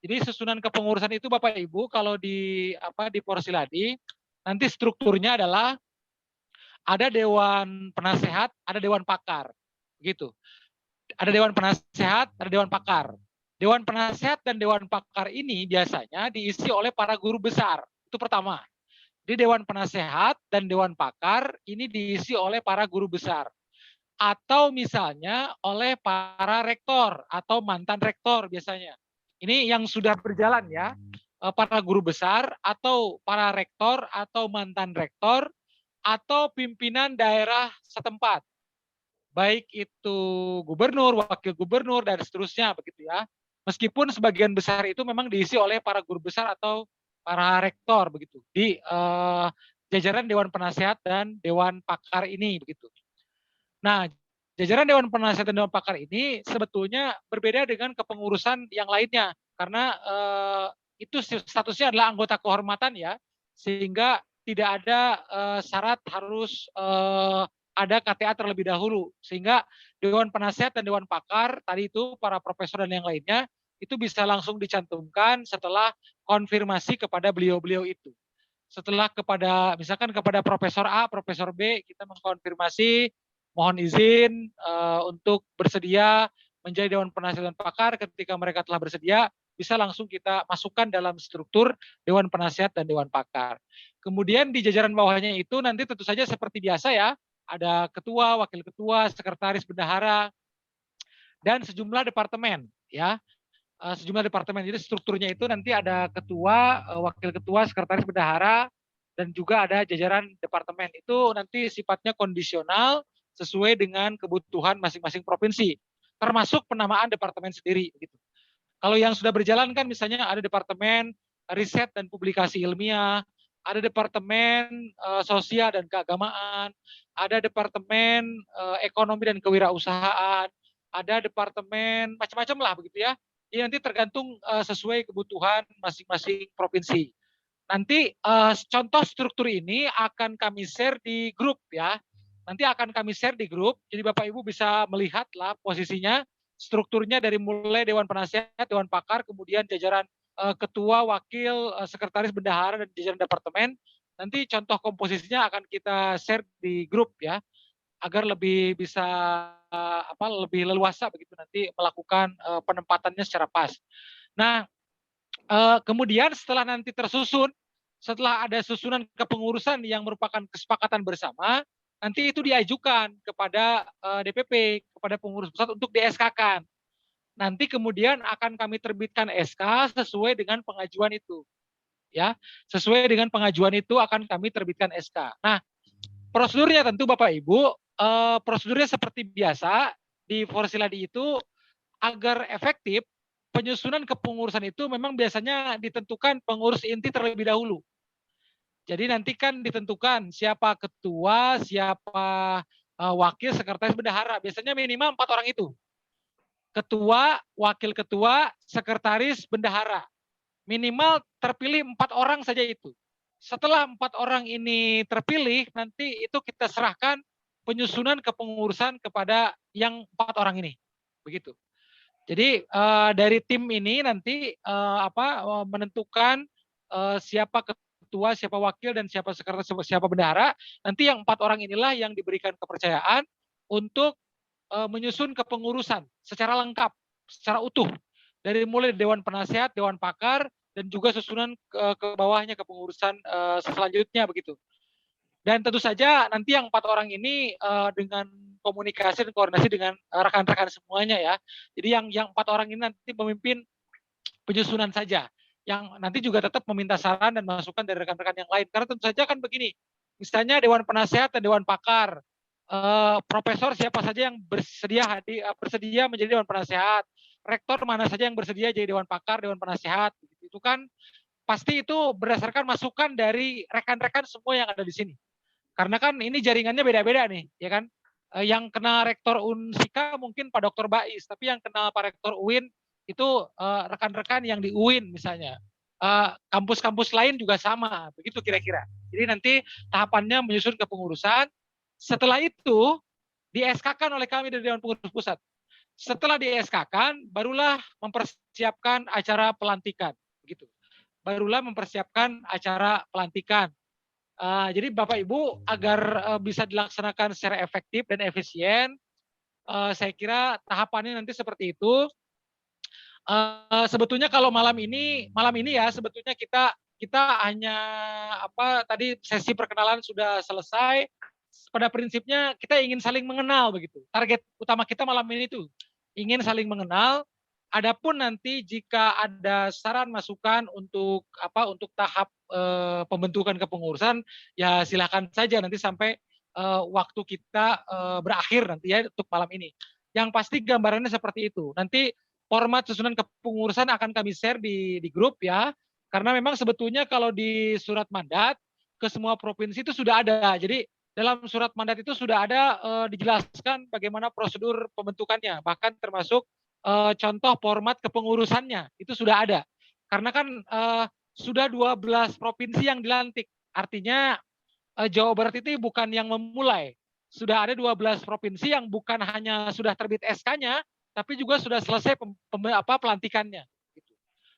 Jadi susunan kepengurusan itu Bapak Ibu kalau di Porsiladi nanti strukturnya adalah ada dewan penasehat, ada dewan pakar. Begitu. Ada dewan penasehat, ada dewan pakar. Dewan penasehat dan dewan pakar ini biasanya diisi oleh para guru besar. Itu pertama. Di Dewan Penasehat dan Dewan Pakar ini diisi oleh para guru besar. Atau misalnya oleh para rektor atau mantan rektor biasanya. Ini yang sudah berjalan ya. Para guru besar atau para rektor atau mantan rektor atau pimpinan daerah setempat. Baik itu gubernur, wakil gubernur, dan seterusnya begitu ya. Meskipun sebagian besar itu memang diisi oleh para guru besar atau para rektor begitu di jajaran Dewan Penasehat dan Dewan Pakar ini begitu. Nah, jajaran Dewan Penasehat dan Dewan Pakar ini sebetulnya berbeda dengan kepengurusan yang lainnya karena itu statusnya adalah anggota kehormatan ya, sehingga tidak ada syarat harus ada KTA terlebih dahulu, sehingga Dewan Penasehat dan Dewan Pakar tadi itu para profesor dan yang lainnya itu bisa langsung dicantumkan setelah konfirmasi kepada beliau-beliau itu. Setelah misalkan kepada Profesor A, Profesor B, kita mengkonfirmasi mohon izin untuk bersedia menjadi Dewan Penasehat dan Pakar. Ketika mereka telah bersedia, bisa langsung kita masukkan dalam struktur Dewan Penasehat dan Dewan Pakar. Kemudian di jajaran bawahnya itu nanti tentu saja seperti biasa ya, ada ketua, wakil ketua, sekretaris bendahara, dan sejumlah departemen ya. Sejumlah departemen. Jadi strukturnya itu nanti ada ketua, wakil ketua, sekretaris bendahara, dan juga ada jajaran departemen. Itu nanti sifatnya kondisional sesuai dengan kebutuhan masing-masing provinsi, termasuk penamaan departemen sendiri. Gitu. Kalau yang sudah berjalan kan misalnya ada departemen riset dan publikasi ilmiah, ada departemen sosial dan keagamaan, ada departemen ekonomi dan kewirausahaan, ada departemen macam-macam lah begitu ya. Jadi nanti tergantung sesuai kebutuhan masing-masing provinsi. Nanti contoh struktur ini akan kami share di grup ya. Nanti akan kami share di grup, jadi Bapak Ibu bisa melihatlah posisinya strukturnya dari mulai Dewan Penasehat, Dewan Pakar, kemudian jajaran ketua, wakil, sekretaris, bendahara, dan jajaran departemen. Nanti contoh komposisinya akan kita share di grup ya, agar lebih bisa lebih leluasa begitu nanti melakukan penempatannya secara pas. Nah, kemudian setelah nanti tersusun, setelah ada susunan kepengurusan yang merupakan kesepakatan bersama, nanti itu diajukan kepada DPP, kepada pengurus pusat untuk di-SK-kan. Nanti kemudian akan kami terbitkan SK sesuai dengan pengajuan itu. Ya, sesuai dengan pengajuan itu akan kami terbitkan SK. Nah, prosedurnya tentu Bapak Ibu, prosedurnya seperti biasa di Forsiladi itu, agar efektif penyusunan kepengurusan itu memang biasanya ditentukan pengurus inti terlebih dahulu. Jadi nanti kan ditentukan siapa ketua, siapa wakil, sekretaris, bendahara. Biasanya minimal 4 orang itu. Ketua, wakil ketua, sekretaris, bendahara. Minimal terpilih 4 orang saja itu. Setelah 4 orang ini terpilih, nanti itu kita serahkan penyusunan kepengurusan kepada yang 4 orang ini. Begitu. Jadi dari tim ini nanti menentukan siapa ketua, siapa wakil, dan siapa sekretaris, siapa bendahara. Nanti yang 4 orang inilah yang diberikan kepercayaan untuk menyusun kepengurusan secara lengkap, secara utuh. Dari mulai Dewan Penasehat, Dewan Pakar, dan juga susunan ke bawahnya kepengurusan selanjutnya begitu. Dan tentu saja nanti yang 4 orang ini dengan komunikasi dan koordinasi dengan rekan-rekan semuanya ya. Jadi yang 4 orang ini nanti memimpin penyusunan saja. Yang nanti juga tetap meminta saran dan masukan dari rekan-rekan yang lain. Karena tentu saja kan begini, misalnya Dewan Penasehat dan Dewan Pakar, profesor siapa saja yang bersedia menjadi Dewan Penasehat, rektor mana saja yang bersedia jadi Dewan Pakar, Dewan Penasehat, itu kan pasti itu berdasarkan masukan dari rekan-rekan semua yang ada di sini. Karena kan ini jaringannya beda-beda nih, ya kan? Yang kena rektor Unsika mungkin Pak Dr. Bais, tapi yang kena Pak Rektor UIN itu rekan-rekan yang di UIN misalnya. Kampus-kampus lain juga sama, begitu kira-kira. Jadi nanti tahapannya menyusun kepengurusan. Setelah itu di-SK-kan oleh kami dari Dewan Pengurus Pusat. Setelah di-SK-kan, barulah mempersiapkan acara pelantikan, begitu. Barulah mempersiapkan acara pelantikan. Jadi Bapak Ibu agar bisa dilaksanakan secara efektif dan efisien, saya kira tahapannya nanti seperti itu. Sebetulnya kalau malam ini ya sebetulnya kita hanya tadi sesi perkenalan sudah selesai. Pada prinsipnya kita ingin saling mengenal begitu. Target utama kita malam ini tuh ingin saling mengenal. Adapun nanti jika ada saran masukan untuk tahap pembentukan kepengurusan, ya silakan saja nanti sampai waktu kita berakhir nanti ya untuk malam ini. Yang pasti gambarannya seperti itu. Nanti format susunan kepengurusan akan kami share di grup ya. Karena memang sebetulnya kalau di surat mandat ke semua provinsi itu sudah ada. Jadi dalam surat mandat itu sudah ada dijelaskan bagaimana prosedur pembentukannya, bahkan termasuk contoh format kepengurusannya itu sudah ada. Karena kan sudah 12 provinsi yang dilantik. Artinya Jawa Barat itu bukan yang memulai. Sudah ada 12 provinsi yang bukan hanya sudah terbit SK-nya, tapi juga sudah selesai pelantikannya.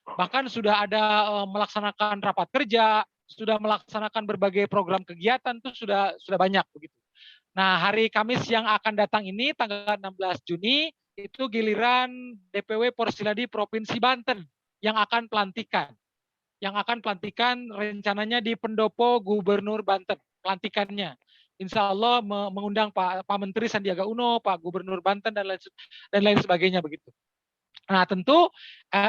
Bahkan sudah ada melaksanakan rapat kerja, sudah melaksanakan berbagai program kegiatan itu sudah banyak begitu. Nah, hari Kamis yang akan datang ini tanggal 16 Juni itu giliran DPW Porsiladi Provinsi Banten yang akan pelantikan. Yang akan pelantikan rencananya di Pendopo Gubernur Banten pelantikannya. Insya Allah mengundang Pak Menteri Sandiaga Uno, Pak Gubernur Banten dan lain sebagainya begitu. Nah, tentu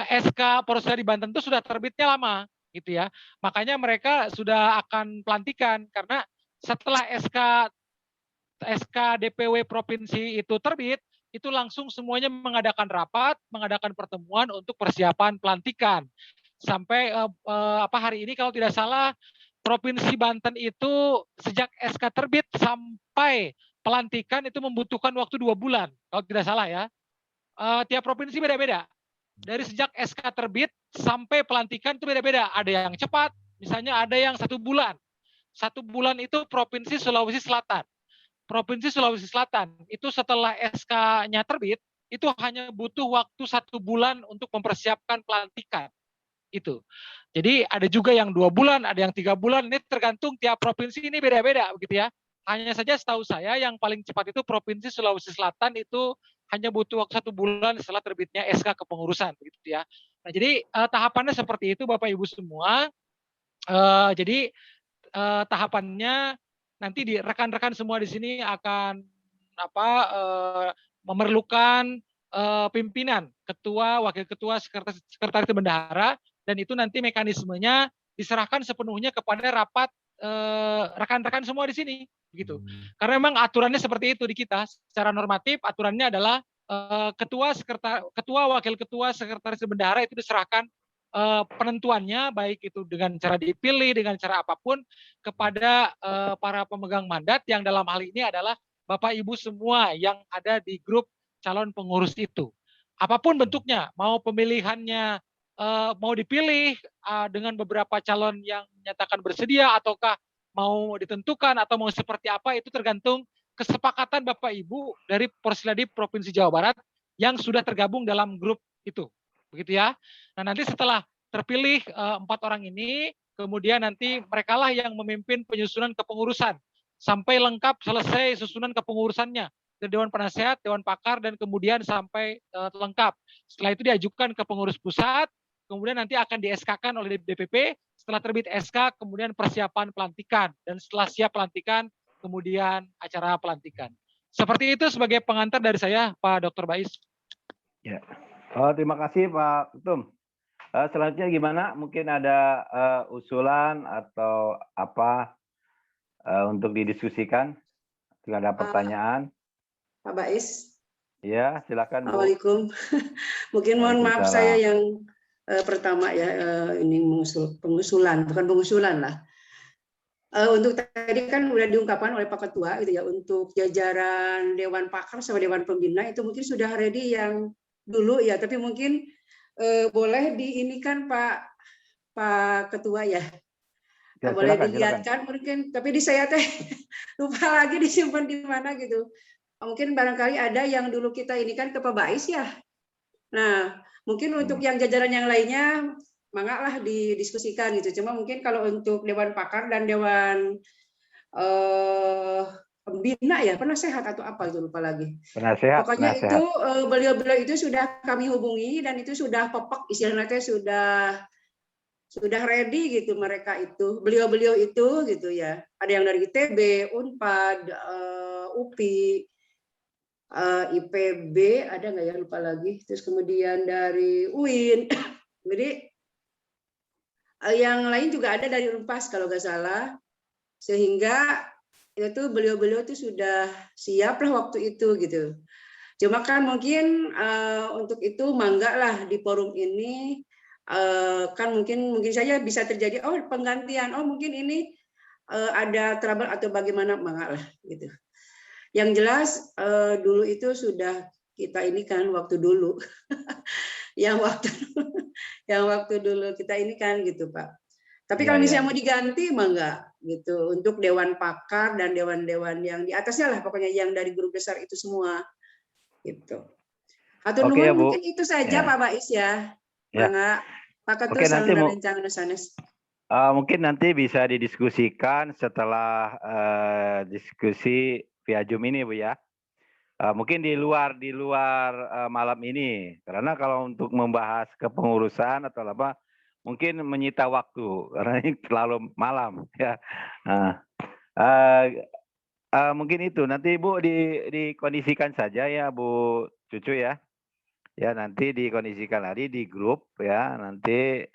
SK Porsiladi Banten itu sudah terbitnya lama gitu ya. Makanya mereka sudah akan pelantikan karena setelah SK DPW provinsi itu terbit, itu langsung semuanya mengadakan rapat, mengadakan pertemuan untuk persiapan pelantikan. Sampai hari ini kalau tidak salah Provinsi Banten itu sejak SK terbit sampai pelantikan itu membutuhkan waktu 2 bulan kalau tidak salah ya. Tiap provinsi beda-beda. Dari sejak SK terbit sampai pelantikan itu beda-beda. Ada yang cepat, misalnya ada yang 1 bulan. 1 bulan itu Provinsi Sulawesi Selatan. Provinsi Sulawesi Selatan itu setelah SK-nya terbit, itu hanya butuh waktu 1 bulan untuk mempersiapkan pelantikan. Itu. Jadi ada juga yang 2 bulan, ada yang 3 bulan. Ini tergantung tiap provinsi ini beda-beda, begitu ya. Hanya saja setahu saya yang paling cepat itu Provinsi Sulawesi Selatan itu hanya butuh waktu 1 bulan setelah terbitnya SK kepengurusan, begitu ya. Nah, jadi tahapannya seperti itu, Bapak Ibu semua. Jadi tahapannya nanti di rekan-rekan semua di sini akan memerlukan pimpinan, ketua, wakil ketua, sekretaris bendahara, dan itu nanti mekanismenya diserahkan sepenuhnya kepada rapat rekan-rekan semua di sini, begitu. Karena memang aturannya seperti itu di kita. Secara normatif aturannya adalah ketua, wakil ketua, sekretaris bendahara itu diserahkan penentuannya baik itu dengan cara dipilih, dengan cara apapun kepada para pemegang mandat yang dalam hal ini adalah Bapak Ibu semua yang ada di grup calon pengurus itu. Apapun bentuknya, mau pemilihannya mau dipilih dengan beberapa calon yang menyatakan bersedia, ataukah mau ditentukan atau mau seperti apa, itu tergantung kesepakatan Bapak Ibu dari Porsiladip Provinsi Jawa Barat yang sudah tergabung dalam grup itu. Begitu ya. Nah, nanti setelah terpilih 4 orang ini, kemudian nanti merekalah yang memimpin penyusunan kepengurusan sampai lengkap selesai susunan kepengurusannya dari Dewan Penasehat, Dewan Pakar, dan kemudian sampai lengkap. Setelah itu diajukan ke pengurus pusat, kemudian nanti akan di-SK-kan oleh DPP. Setelah terbit SK, kemudian persiapan pelantikan, dan setelah siap pelantikan, kemudian acara pelantikan. Seperti itu sebagai pengantar dari saya, Pak Dr. Bais. Ya. Terima kasih Pak Ketum. Selanjutnya gimana? Mungkin ada usulan atau apa untuk didiskusikan? Jika ada pertanyaan. Pak Bais. Ya, silakan Bu. Assalamualaikum. Mungkin mohon maaf saya yang pertama ya, ini pengusulan, bukan pengusulan lah. Untuk tadi kan sudah diungkapkan oleh Pak Ketua itu ya, untuk jajaran Dewan Pakar sama Dewan Pembina itu mungkin sudah ready yang dulu ya, tapi mungkin boleh diinikan Pak Ketua ya. Ya, boleh dilihatkan mungkin, tapi di saya teh lupa lagi disimpan di mana gitu. Mungkin barangkali ada yang dulu kita ini kan ke Pak Bais ya. Nah, mungkin untuk yang jajaran yang lainnya, mangga lah didiskusikan gitu. Cuma mungkin kalau untuk Dewan Pakar dan Dewan Pembina ya, penasehat atau apa itu lupa lagi. Penasehat. Pokoknya itu beliau-beliau itu sudah kami hubungi dan itu sudah pepek, istilahnya sudah ready gitu mereka itu. Beliau-beliau itu gitu ya. Ada yang dari ITB, Unpad, UPI, IPB, ada nggak ya, lupa lagi. Terus kemudian dari UIN. Jadi yang lain juga ada dari Unpas kalau nggak salah. Sehingga itu beliau-beliau itu sudah siap lah waktu itu gitu. Cuma kan mungkin untuk itu mangga lah di forum ini kan mungkin saja bisa terjadi penggantian, mungkin ini ada trouble atau bagaimana, mangga lah gitu. Yang jelas dulu itu sudah kita ini kan waktu dulu yang waktu dulu kita ini kan gitu Pak. Tapi kalau misalnya mau diganti mah enggak gitu, untuk Dewan Pakar dan dewan-dewan yang di atasnya lah pokoknya yang dari grup besar itu semua gitu. Atau nuhun mungkin itu saja Pak Bais ya. Mangga Pak Ketua salam rencana sanes. Mungkin nanti bisa didiskusikan setelah diskusi via Zoom ini Bu ya. Mungkin di luar malam ini, karena kalau untuk membahas kepengurusan atau apa mungkin menyita waktu karena ini terlalu malam ya. Mungkin itu nanti Bu dikondisikan saja ya Bu Cucu ya. Ya nanti dikondisikan lagi di grup ya, nanti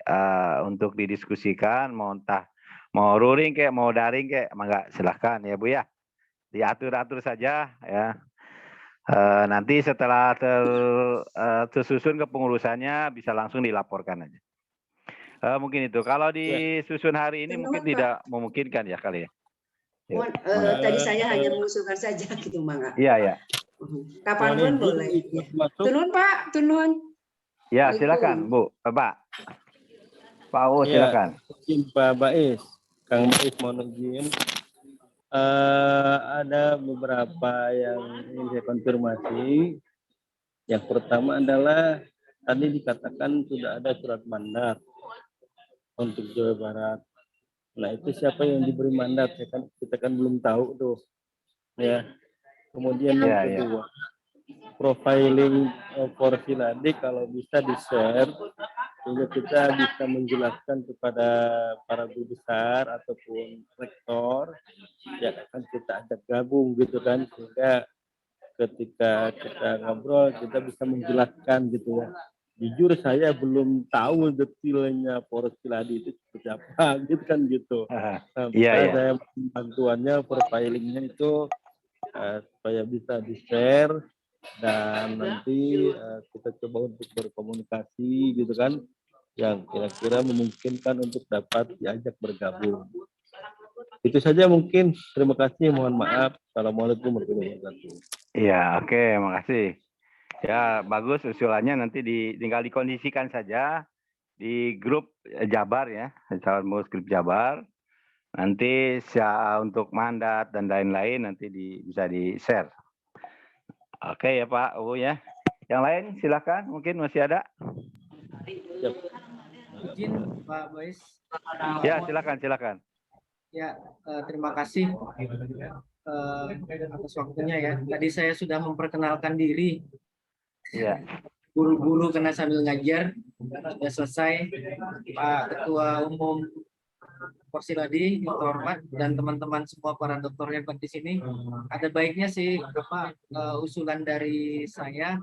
untuk didiskusikan mau ruring kayak mau daring kayak mangga silahkan ya Bu ya. Diatur-atur saja ya. Nanti setelah tersusun kepengurusannya bisa langsung dilaporkan aja. Mungkin itu. Kalau disusun hari ini mungkin tidak memungkinkan ya kali ya. Tadi saya hanya mengusulkan saja gitu mangga. Iya ya. Kapanpun boleh. Tunun Pak, tunun. Ya silakan Bu, Pak. Pak O silakan. Pak Bais, Kang Bais mohon izin. Ada beberapa yang ingin saya konfirmasi. Yang pertama adalah tadi dikatakan sudah ada surat mandat untuk Jawa Barat. Nah, itu siapa yang diberi mandat? Kita kan belum tahu tuh. Ya. Kemudian yang kedua, profiling Porsiladi kalau bisa di-share sehingga kita bisa menjelaskan kepada para guru besar ataupun rektor, ya akan kita ajak gabung gitu kan, sehingga ketika kita ngobrol kita bisa menjelaskan gitu ya. Jujur saya belum tahu detailnya Porsiladi itu seperti apa gitu kan gitu. Saya bantuannya profilingnya itu supaya bisa di-share dan nanti kita coba untuk berkomunikasi gitu kan, yang kira-kira memungkinkan untuk dapat diajak bergabung. Itu saja mungkin. Terima kasih, mohon maaf. Assalamualaikum warahmatullahi wabarakatuh. Iya, oke, makasih. Ya, bagus usulannya, nanti tinggal dikondisikan saja di grup Jabar ya, calon pengurus grup Jabar. Nanti untuk mandat dan lain-lain nanti bisa di-share. Oke ya Pak U ya. Yang lain silakan, mungkin masih ada. Izin Pak Bois. Ya, silakan. Ya, terima kasih atas waktunya ya. Tadi saya sudah memperkenalkan diri. Ya. Guru-guru kena sambil ngajar. Sudah selesai. Pak Ketua Umum Porsiladi, yang terhormat, dan teman-teman semua para dokter yang di sini, ada baiknya sih usulan dari saya,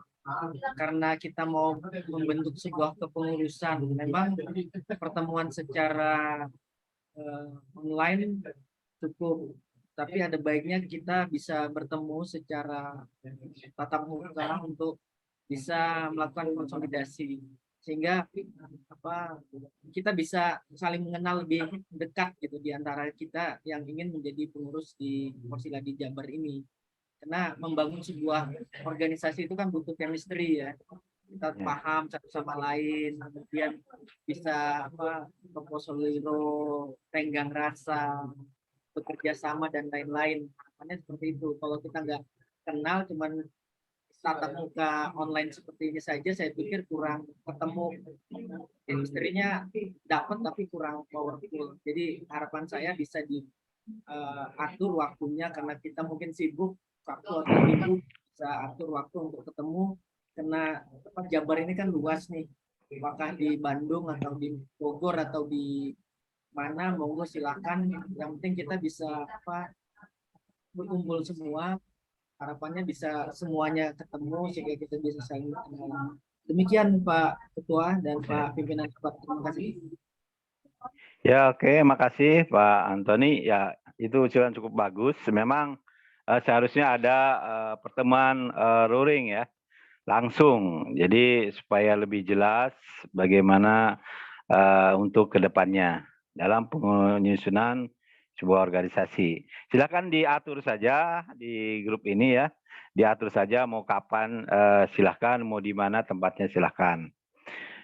karena kita mau membentuk sebuah kepengurusan. Memang pertemuan secara online cukup, tapi ada baiknya kita bisa bertemu secara tatap muka untuk bisa melakukan konsolidasi, sehingga kita bisa saling mengenal lebih dekat gitu di antara kita yang ingin menjadi pengurus di Porsiladi Jabar ini. Karena membangun sebuah organisasi itu kan butuh chemistry ya. Kita paham satu sama lain, kemudian bisa proposaliro, tenggang rasa, bekerja sama dan lain-lain. Makanya seperti itu. Kalau kita nggak kenal, cuman tatap muka online seperti ini saja, saya pikir kurang ketemu. Chemistry-nya dapat tapi kurang powerful. Jadi harapan saya bisa diatur waktunya, karena kita mungkin sibuk Sabtu atau Minggu, bisa atur waktu untuk ketemu. Karena Jabar ini kan luas nih, apakah di Bandung atau di Bogor atau di mana, monggo silakan. Yang penting kita bisa berkumpul semua. Harapannya bisa semuanya ketemu sehingga kita bisa saling kenal. Demikian Pak Ketua dan Pak Pimpinan Rapat. Terima kasih. Ya, oke, makasih Pak Antoni. Ya, itu usulan cukup bagus. Memang seharusnya ada pertemuan luring ya, langsung. Jadi supaya lebih jelas bagaimana untuk kedepannya dalam penyusunan sebuah organisasi. Silakan diatur saja di grup ini ya, diatur saja mau kapan silakan, mau di mana tempatnya silakan.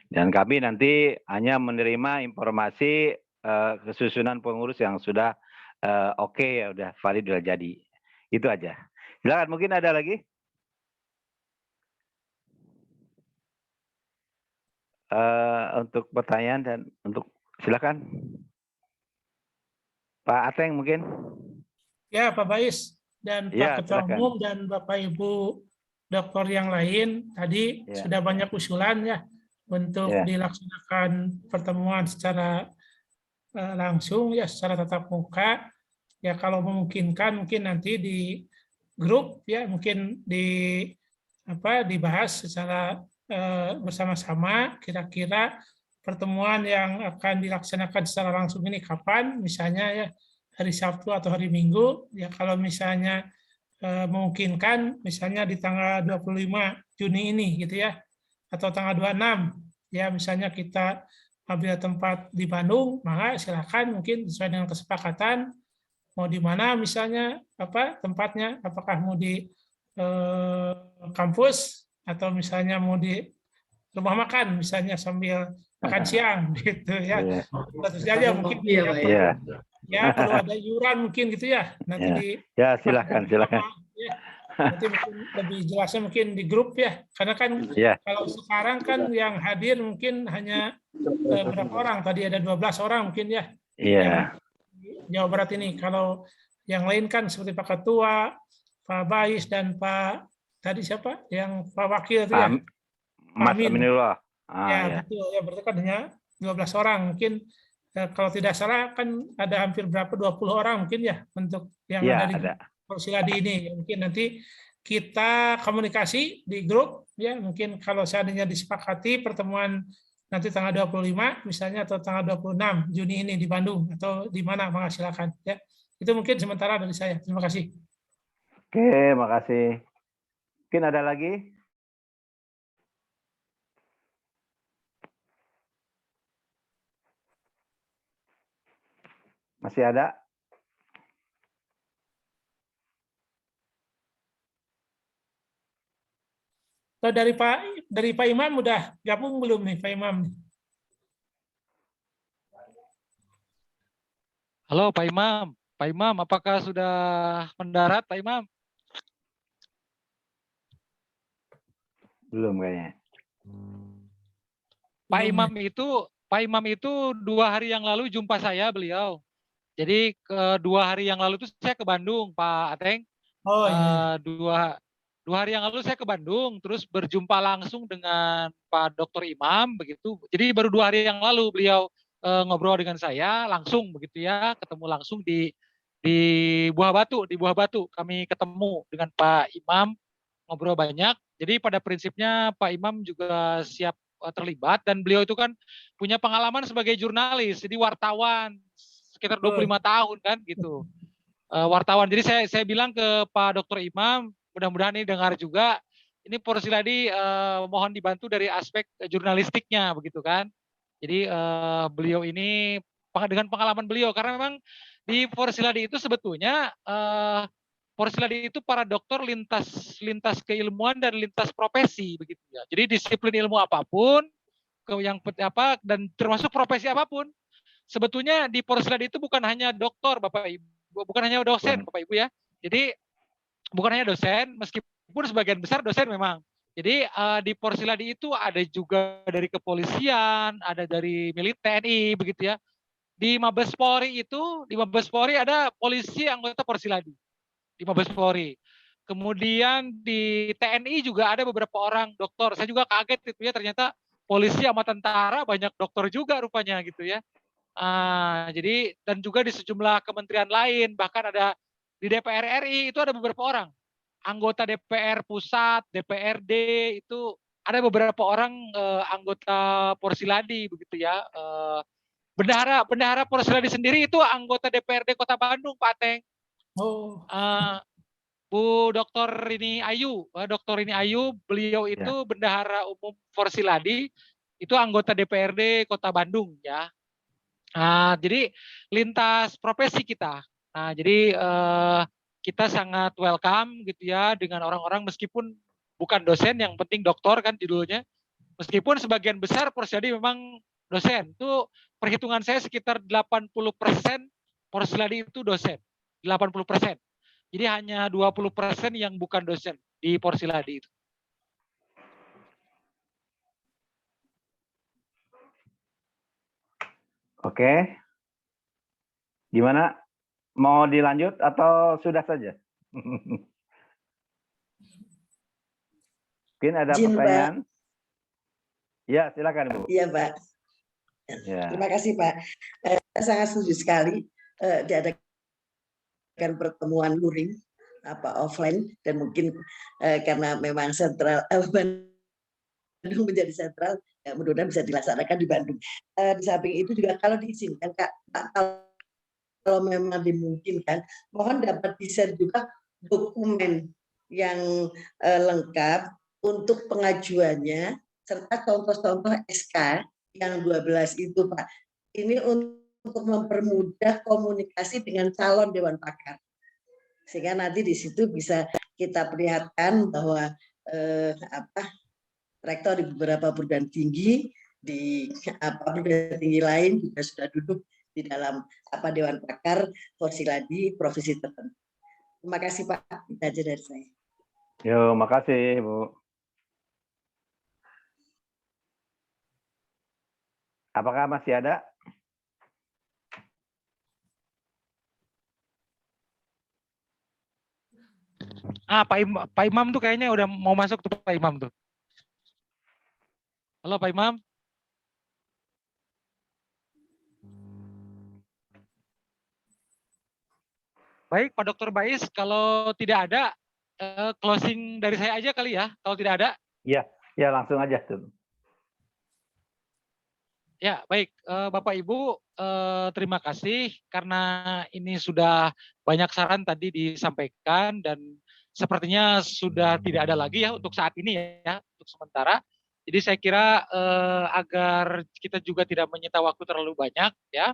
Dan kami nanti hanya menerima informasi kesusunan pengurus yang sudah oke ya, udah valid, udah jadi. Itu aja. Silakan, mungkin ada lagi? Untuk pertanyaan dan untuk silakan. Pak Ateng mungkin. Ya, Pak Bais dan Pak Ketua Umum dan Bapak Ibu dokter yang lain, tadi sudah banyak usulan ya untuk dilaksanakan pertemuan secara langsung ya, secara tatap muka. Ya, kalau memungkinkan mungkin nanti di grup ya, mungkin dibahas secara bersama-sama kira-kira pertemuan yang akan dilaksanakan secara langsung ini kapan, misalnya ya hari Sabtu atau hari Minggu. Ya, kalau misalnya memungkinkan, misalnya di tanggal 25 Juni ini gitu ya, atau tanggal 26 ya, misalnya kita ambil tempat di Bandung, maka silakan mungkin sesuai dengan kesepakatan mau di mana misalnya tempatnya, apakah mau di kampus atau misalnya mau di rumah makan misalnya sambil makan siang gitu ya. Tentu saja mungkin ya perlu ada iuran mungkin gitu ya. Nanti ya silakan. Nanti mungkin lebih jelasnya mungkin di grup ya, karena kan kalau sekarang kan yang hadir mungkin hanya berapa orang? Tadi ada 12 orang mungkin ya. Iya. Jawa Barat ini. Kalau yang lain kan seperti Pak Ketua, Pak Bais dan Pak tadi siapa? Yang Pak Wakil itu ya? Mas Aminullah. Ya, betul ya, berarti kan hanya 12 orang. Mungkin kalau tidak salah kan ada hampir berapa 20 orang mungkin ya untuk yang ada di Porsiladi ini. Mungkin nanti kita komunikasi di grup ya, mungkin kalau seandainya disepakati pertemuan nanti tanggal 25 misalnya atau tanggal 26 Juni ini di Bandung atau di mana, maka silakan ya. Itu mungkin sementara dari saya. Terima kasih. Oke, makasih. Mungkin ada lagi? Masih ada? Kalau dari Pak Imam udah gabung belum nih Pak Imam? Halo Pak Imam. Pak Imam, apakah sudah mendarat Pak Imam? Belum kayaknya. Pak Imam itu 2 hari yang lalu jumpa saya beliau. Jadi 2 hari yang lalu itu saya ke Bandung, Pak Ateng. Oh iya. 2 hari yang lalu saya ke Bandung, terus berjumpa langsung dengan Pak Dr. Imam begitu. Jadi baru 2 hari yang lalu beliau ngobrol dengan saya langsung begitu ya, ketemu langsung di Buah Batu kami ketemu dengan Pak Imam, ngobrol banyak. Jadi pada prinsipnya Pak Imam juga siap terlibat, dan beliau itu kan punya pengalaman sebagai jurnalis, jadi wartawan sekitar 25 tahun kan gitu. Wartawan. Jadi saya bilang ke Pak Dr. Imam, mudah-mudahan ini dengar juga, ini Porsiladi mohon dibantu dari aspek jurnalistiknya begitu kan. Jadi beliau ini dengan pengalaman beliau, karena memang di Porsiladi itu sebetulnya Porsiladi itu para dokter lintas keilmuan dan lintas profesi begitu ya. Jadi disiplin ilmu apapun dan termasuk profesi apapun, sebetulnya di Porsiladi itu bukan hanya dokter Bapak Ibu, bukan hanya dosen Bapak Ibu ya. Jadi bukan hanya dosen, meskipun sebagian besar dosen memang. Jadi di Porsiladi itu ada juga dari kepolisian, ada dari militer TNI begitu ya. Di Mabes Polri ada polisi anggota Porsiladi. Di Mabes Polri. Kemudian di TNI juga ada beberapa orang dokter. Saya juga kaget itu ya, ternyata polisi sama tentara banyak dokter juga rupanya gitu ya. Jadi dan juga di sejumlah kementerian lain, bahkan ada di DPR RI itu ada beberapa orang. Anggota DPR pusat, DPRD itu ada beberapa orang anggota Porsiladi begitu ya. Bendahara Porsiladi sendiri itu anggota DPRD Kota Bandung, Pak Teng. Oh. Bu Dr. Rini Ayu, beliau itu bendahara umum Porsiladi, itu anggota DPRD Kota Bandung ya. Jadi lintas profesi kita. Jadi kita sangat welcome gitu ya dengan orang-orang meskipun bukan dosen, yang penting doktor kan judulnya. Meskipun sebagian besar Porsiladi memang dosen. Itu perhitungan saya sekitar 80% Porsiladi itu dosen. 80%. Jadi hanya 20% yang bukan dosen di Porsiladi itu. Oke. Gimana? Mau dilanjut atau sudah saja? Mungkin ada pertanyaan? Ya, silakan Bu. Iya, Pak. Ya. Terima kasih, Pak. Saya sangat setuju sekali diadakan pertemuan luring offline, dan mungkin karena memang sentral Bandung menjadi sentral, mudah-mudahan bisa dilaksanakan di Bandung. Di samping itu juga kalau diizinkan Kak, kalau memang dimungkinkan, mohon dapat di-share juga dokumen yang lengkap untuk pengajuannya serta contoh-contoh SK yang 12 itu, Pak. Ini untuk mempermudah komunikasi dengan calon Dewan Pakar. Sehingga nanti di situ bisa kita perlihatkan bahwa rektor di beberapa perguruan tinggi, di perguruan tinggi lain juga sudah duduk di dalam Dewan Pakar Porsiladi profesi tertentu. Terima kasih Pak, itu aja dari saya. Yo, makasih Bu. Apakah masih ada? Pak Imam tuh kayaknya udah mau masuk tuh Pak Imam tuh. Halo Pak Imam. Baik Pak Dr. Bais, kalau tidak ada closing dari saya aja kali ya. Kalau tidak ada. Iya, ya langsung aja tuh. Ya, baik Bapak Ibu, terima kasih karena ini sudah banyak saran tadi disampaikan dan sepertinya sudah tidak ada lagi ya untuk saat ini ya, untuk sementara. Jadi saya kira agar kita juga tidak menyita waktu terlalu banyak ya,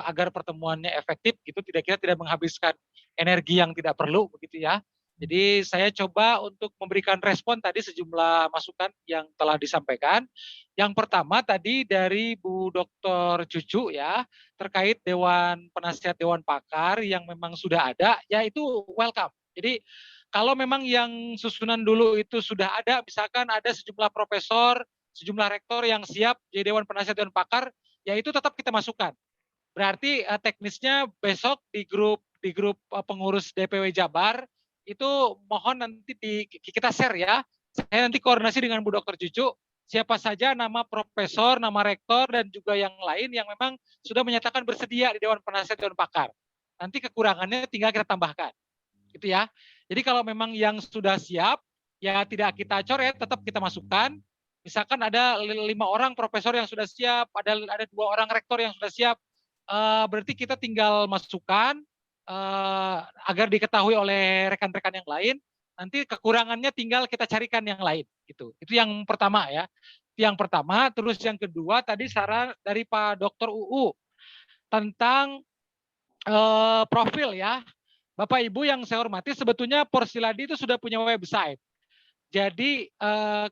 agar pertemuannya efektif gitu, kita tidak menghabiskan energi yang tidak perlu begitu ya. Jadi saya coba untuk memberikan respon tadi sejumlah masukan yang telah disampaikan. Yang pertama tadi dari Bu Dr. Cucu ya, terkait Dewan Penasihat Dewan Pakar yang memang sudah ada, ya itu welcome. Jadi kalau memang yang susunan dulu itu sudah ada, misalkan ada sejumlah profesor, sejumlah rektor yang siap jadi Dewan Penasihat Dewan Pakar, ya itu tetap kita masukkan. Berarti teknisnya besok di grup pengurus DPW Jabar itu mohon nanti kita share ya. Saya nanti koordinasi dengan Bu Dr. Cucu siapa saja nama profesor, nama rektor dan juga yang lain yang memang sudah menyatakan bersedia di Dewan Penasihat Dewan Pakar. Nanti kekurangannya tinggal kita tambahkan. Gitu ya. Jadi kalau memang yang sudah siap ya tidak kita coret, tetap kita masukkan. Misalkan ada 5 orang profesor yang sudah siap, ada 2 orang rektor yang sudah siap, berarti kita tinggal masukkan agar diketahui oleh rekan-rekan yang lain. Nanti kekurangannya tinggal kita carikan yang lain. Gitu. Itu yang pertama ya. Itu yang pertama. Terus yang kedua tadi saran dari Pak Dr. UU tentang profil ya. Bapak Ibu yang saya hormati, sebetulnya Porsiladi itu sudah punya website. Jadi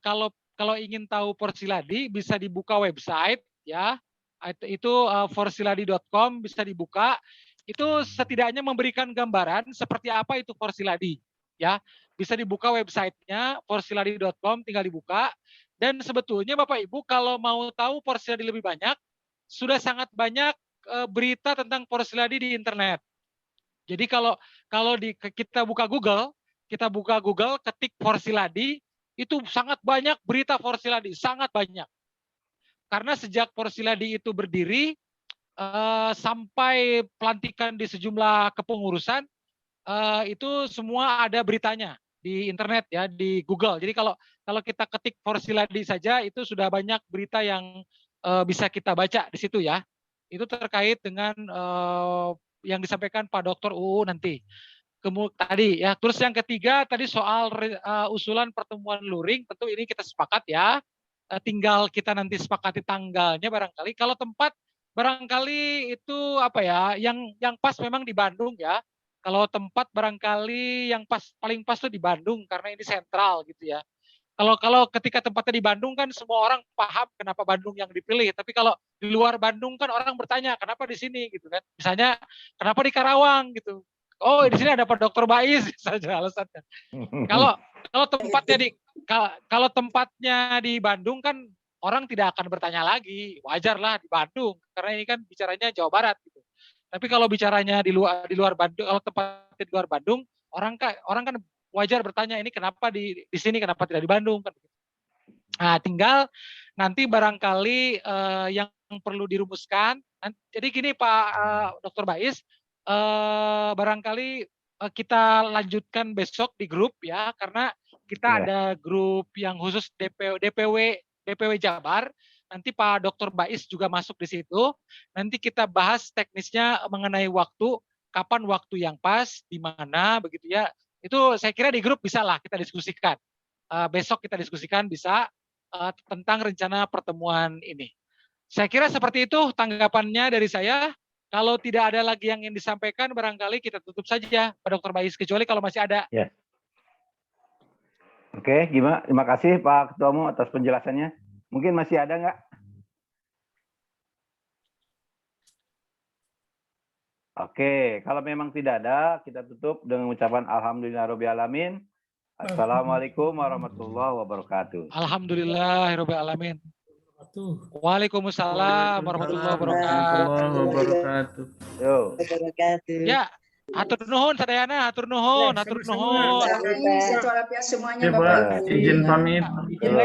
kalau ingin tahu Porsiladi bisa dibuka website ya, itu forsiladi.com bisa dibuka. Itu setidaknya memberikan gambaran seperti apa itu Porsiladi ya. Bisa dibuka websitenya forsiladi.com, tinggal dibuka. Dan sebetulnya Bapak Ibu kalau mau tahu Porsiladi lebih banyak, sudah sangat banyak berita tentang Porsiladi di internet. Jadi kalau kita buka Google, ketik Porsiladi, itu sangat banyak berita Porsiladi, sangat banyak. Karena sejak Porsiladi itu berdiri sampai pelantikan di sejumlah kepengurusan itu semua ada beritanya di internet ya, di Google. Jadi kalau kita ketik Porsiladi saja itu sudah banyak berita yang bisa kita baca di situ ya. Itu terkait dengan yang disampaikan Pak Dr. UU nanti. Tadi ya, terus yang ketiga tadi soal usulan pertemuan luring, tentu ini kita sepakat ya. Tinggal kita nanti sepakati tanggalnya barangkali. Kalau tempat barangkali itu apa ya, yang pas memang di Bandung ya. Kalau tempat barangkali yang paling pas tuh di Bandung karena ini sentral gitu ya. Kalau ketika tempatnya di Bandung kan semua orang paham kenapa Bandung yang dipilih. Tapi kalau di luar Bandung kan orang bertanya kenapa di sini gitu kan. Misalnya kenapa di Karawang gitu. Oh di sini ada Pak Dr. Bais saja alasannya. Kalau tempatnya di Bandung kan orang tidak akan bertanya lagi. Wajarlah di Bandung karena ini kan bicaranya Jawa Barat gitu. Tapi kalau bicaranya di luar Bandung, kalau tempatnya di luar Bandung, orang kan wajar bertanya ini kenapa di sini, kenapa tidak di Bandung kan. Nah, tinggal nanti barangkali yang perlu dirumuskan. Jadi gini Pak Dr. Bais, barangkali kita lanjutkan besok di grup ya, karena kita ada grup yang khusus DPW Jabar. Nanti Pak Dr. Bais juga masuk di situ. Nanti kita bahas teknisnya mengenai waktu, kapan waktu yang pas, di mana begitu ya. Itu saya kira di grup bisa lah kita diskusikan. Besok kita diskusikan bisa tentang rencana pertemuan ini. Saya kira seperti itu tanggapannya dari saya. Kalau tidak ada lagi yang ingin disampaikan, barangkali kita tutup saja, Pak Dr. Bais, kecuali kalau masih ada. Ya. Oke, gimana? Terima kasih Pak Ketua Umum atas penjelasannya. Mungkin masih ada nggak? Oke, kalau memang tidak ada, kita tutup dengan ucapan alhamdulillahirobbilalamin. Assalamualaikum warahmatullahi wabarakatuh. Alhamdulillahirabbil alamin. Waalaikumsalam warahmatullahi wabarakatuh. Yo. Ya, atur nuhun sadayana, atur nuhun, atur nuhun. Satu alafiat semuanya Ya, Bapak Pak, Ibu. izin pamit.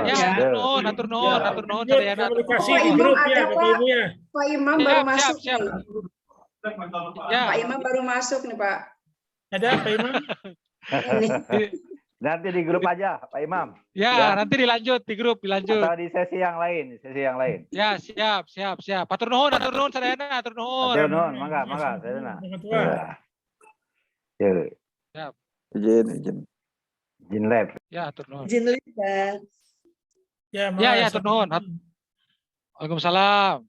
Ya, atur nuhun sadayana. Komunikasi Pak di Imam grup ada ya, Pak. Bapak Ibu ya. Pak Imam Siap, baru siap, masuk siap. nih. Ya. Pak Imam baru masuk nih Pak. Ada Pak Imam? Nanti di grup aja, Pak Imam. Ya, nanti dilanjut di grup, dilanjut. Atau di sesi yang lain, Ya, siap. Atur nuhun sadayana, atur nuhun. Atur nuhun, mangga, sadayana. Ya. Siap. Izin lab. Ya, atur nuhun. Izin lihat. Ya, Ya, atur nuhun. Waalaikumsalam.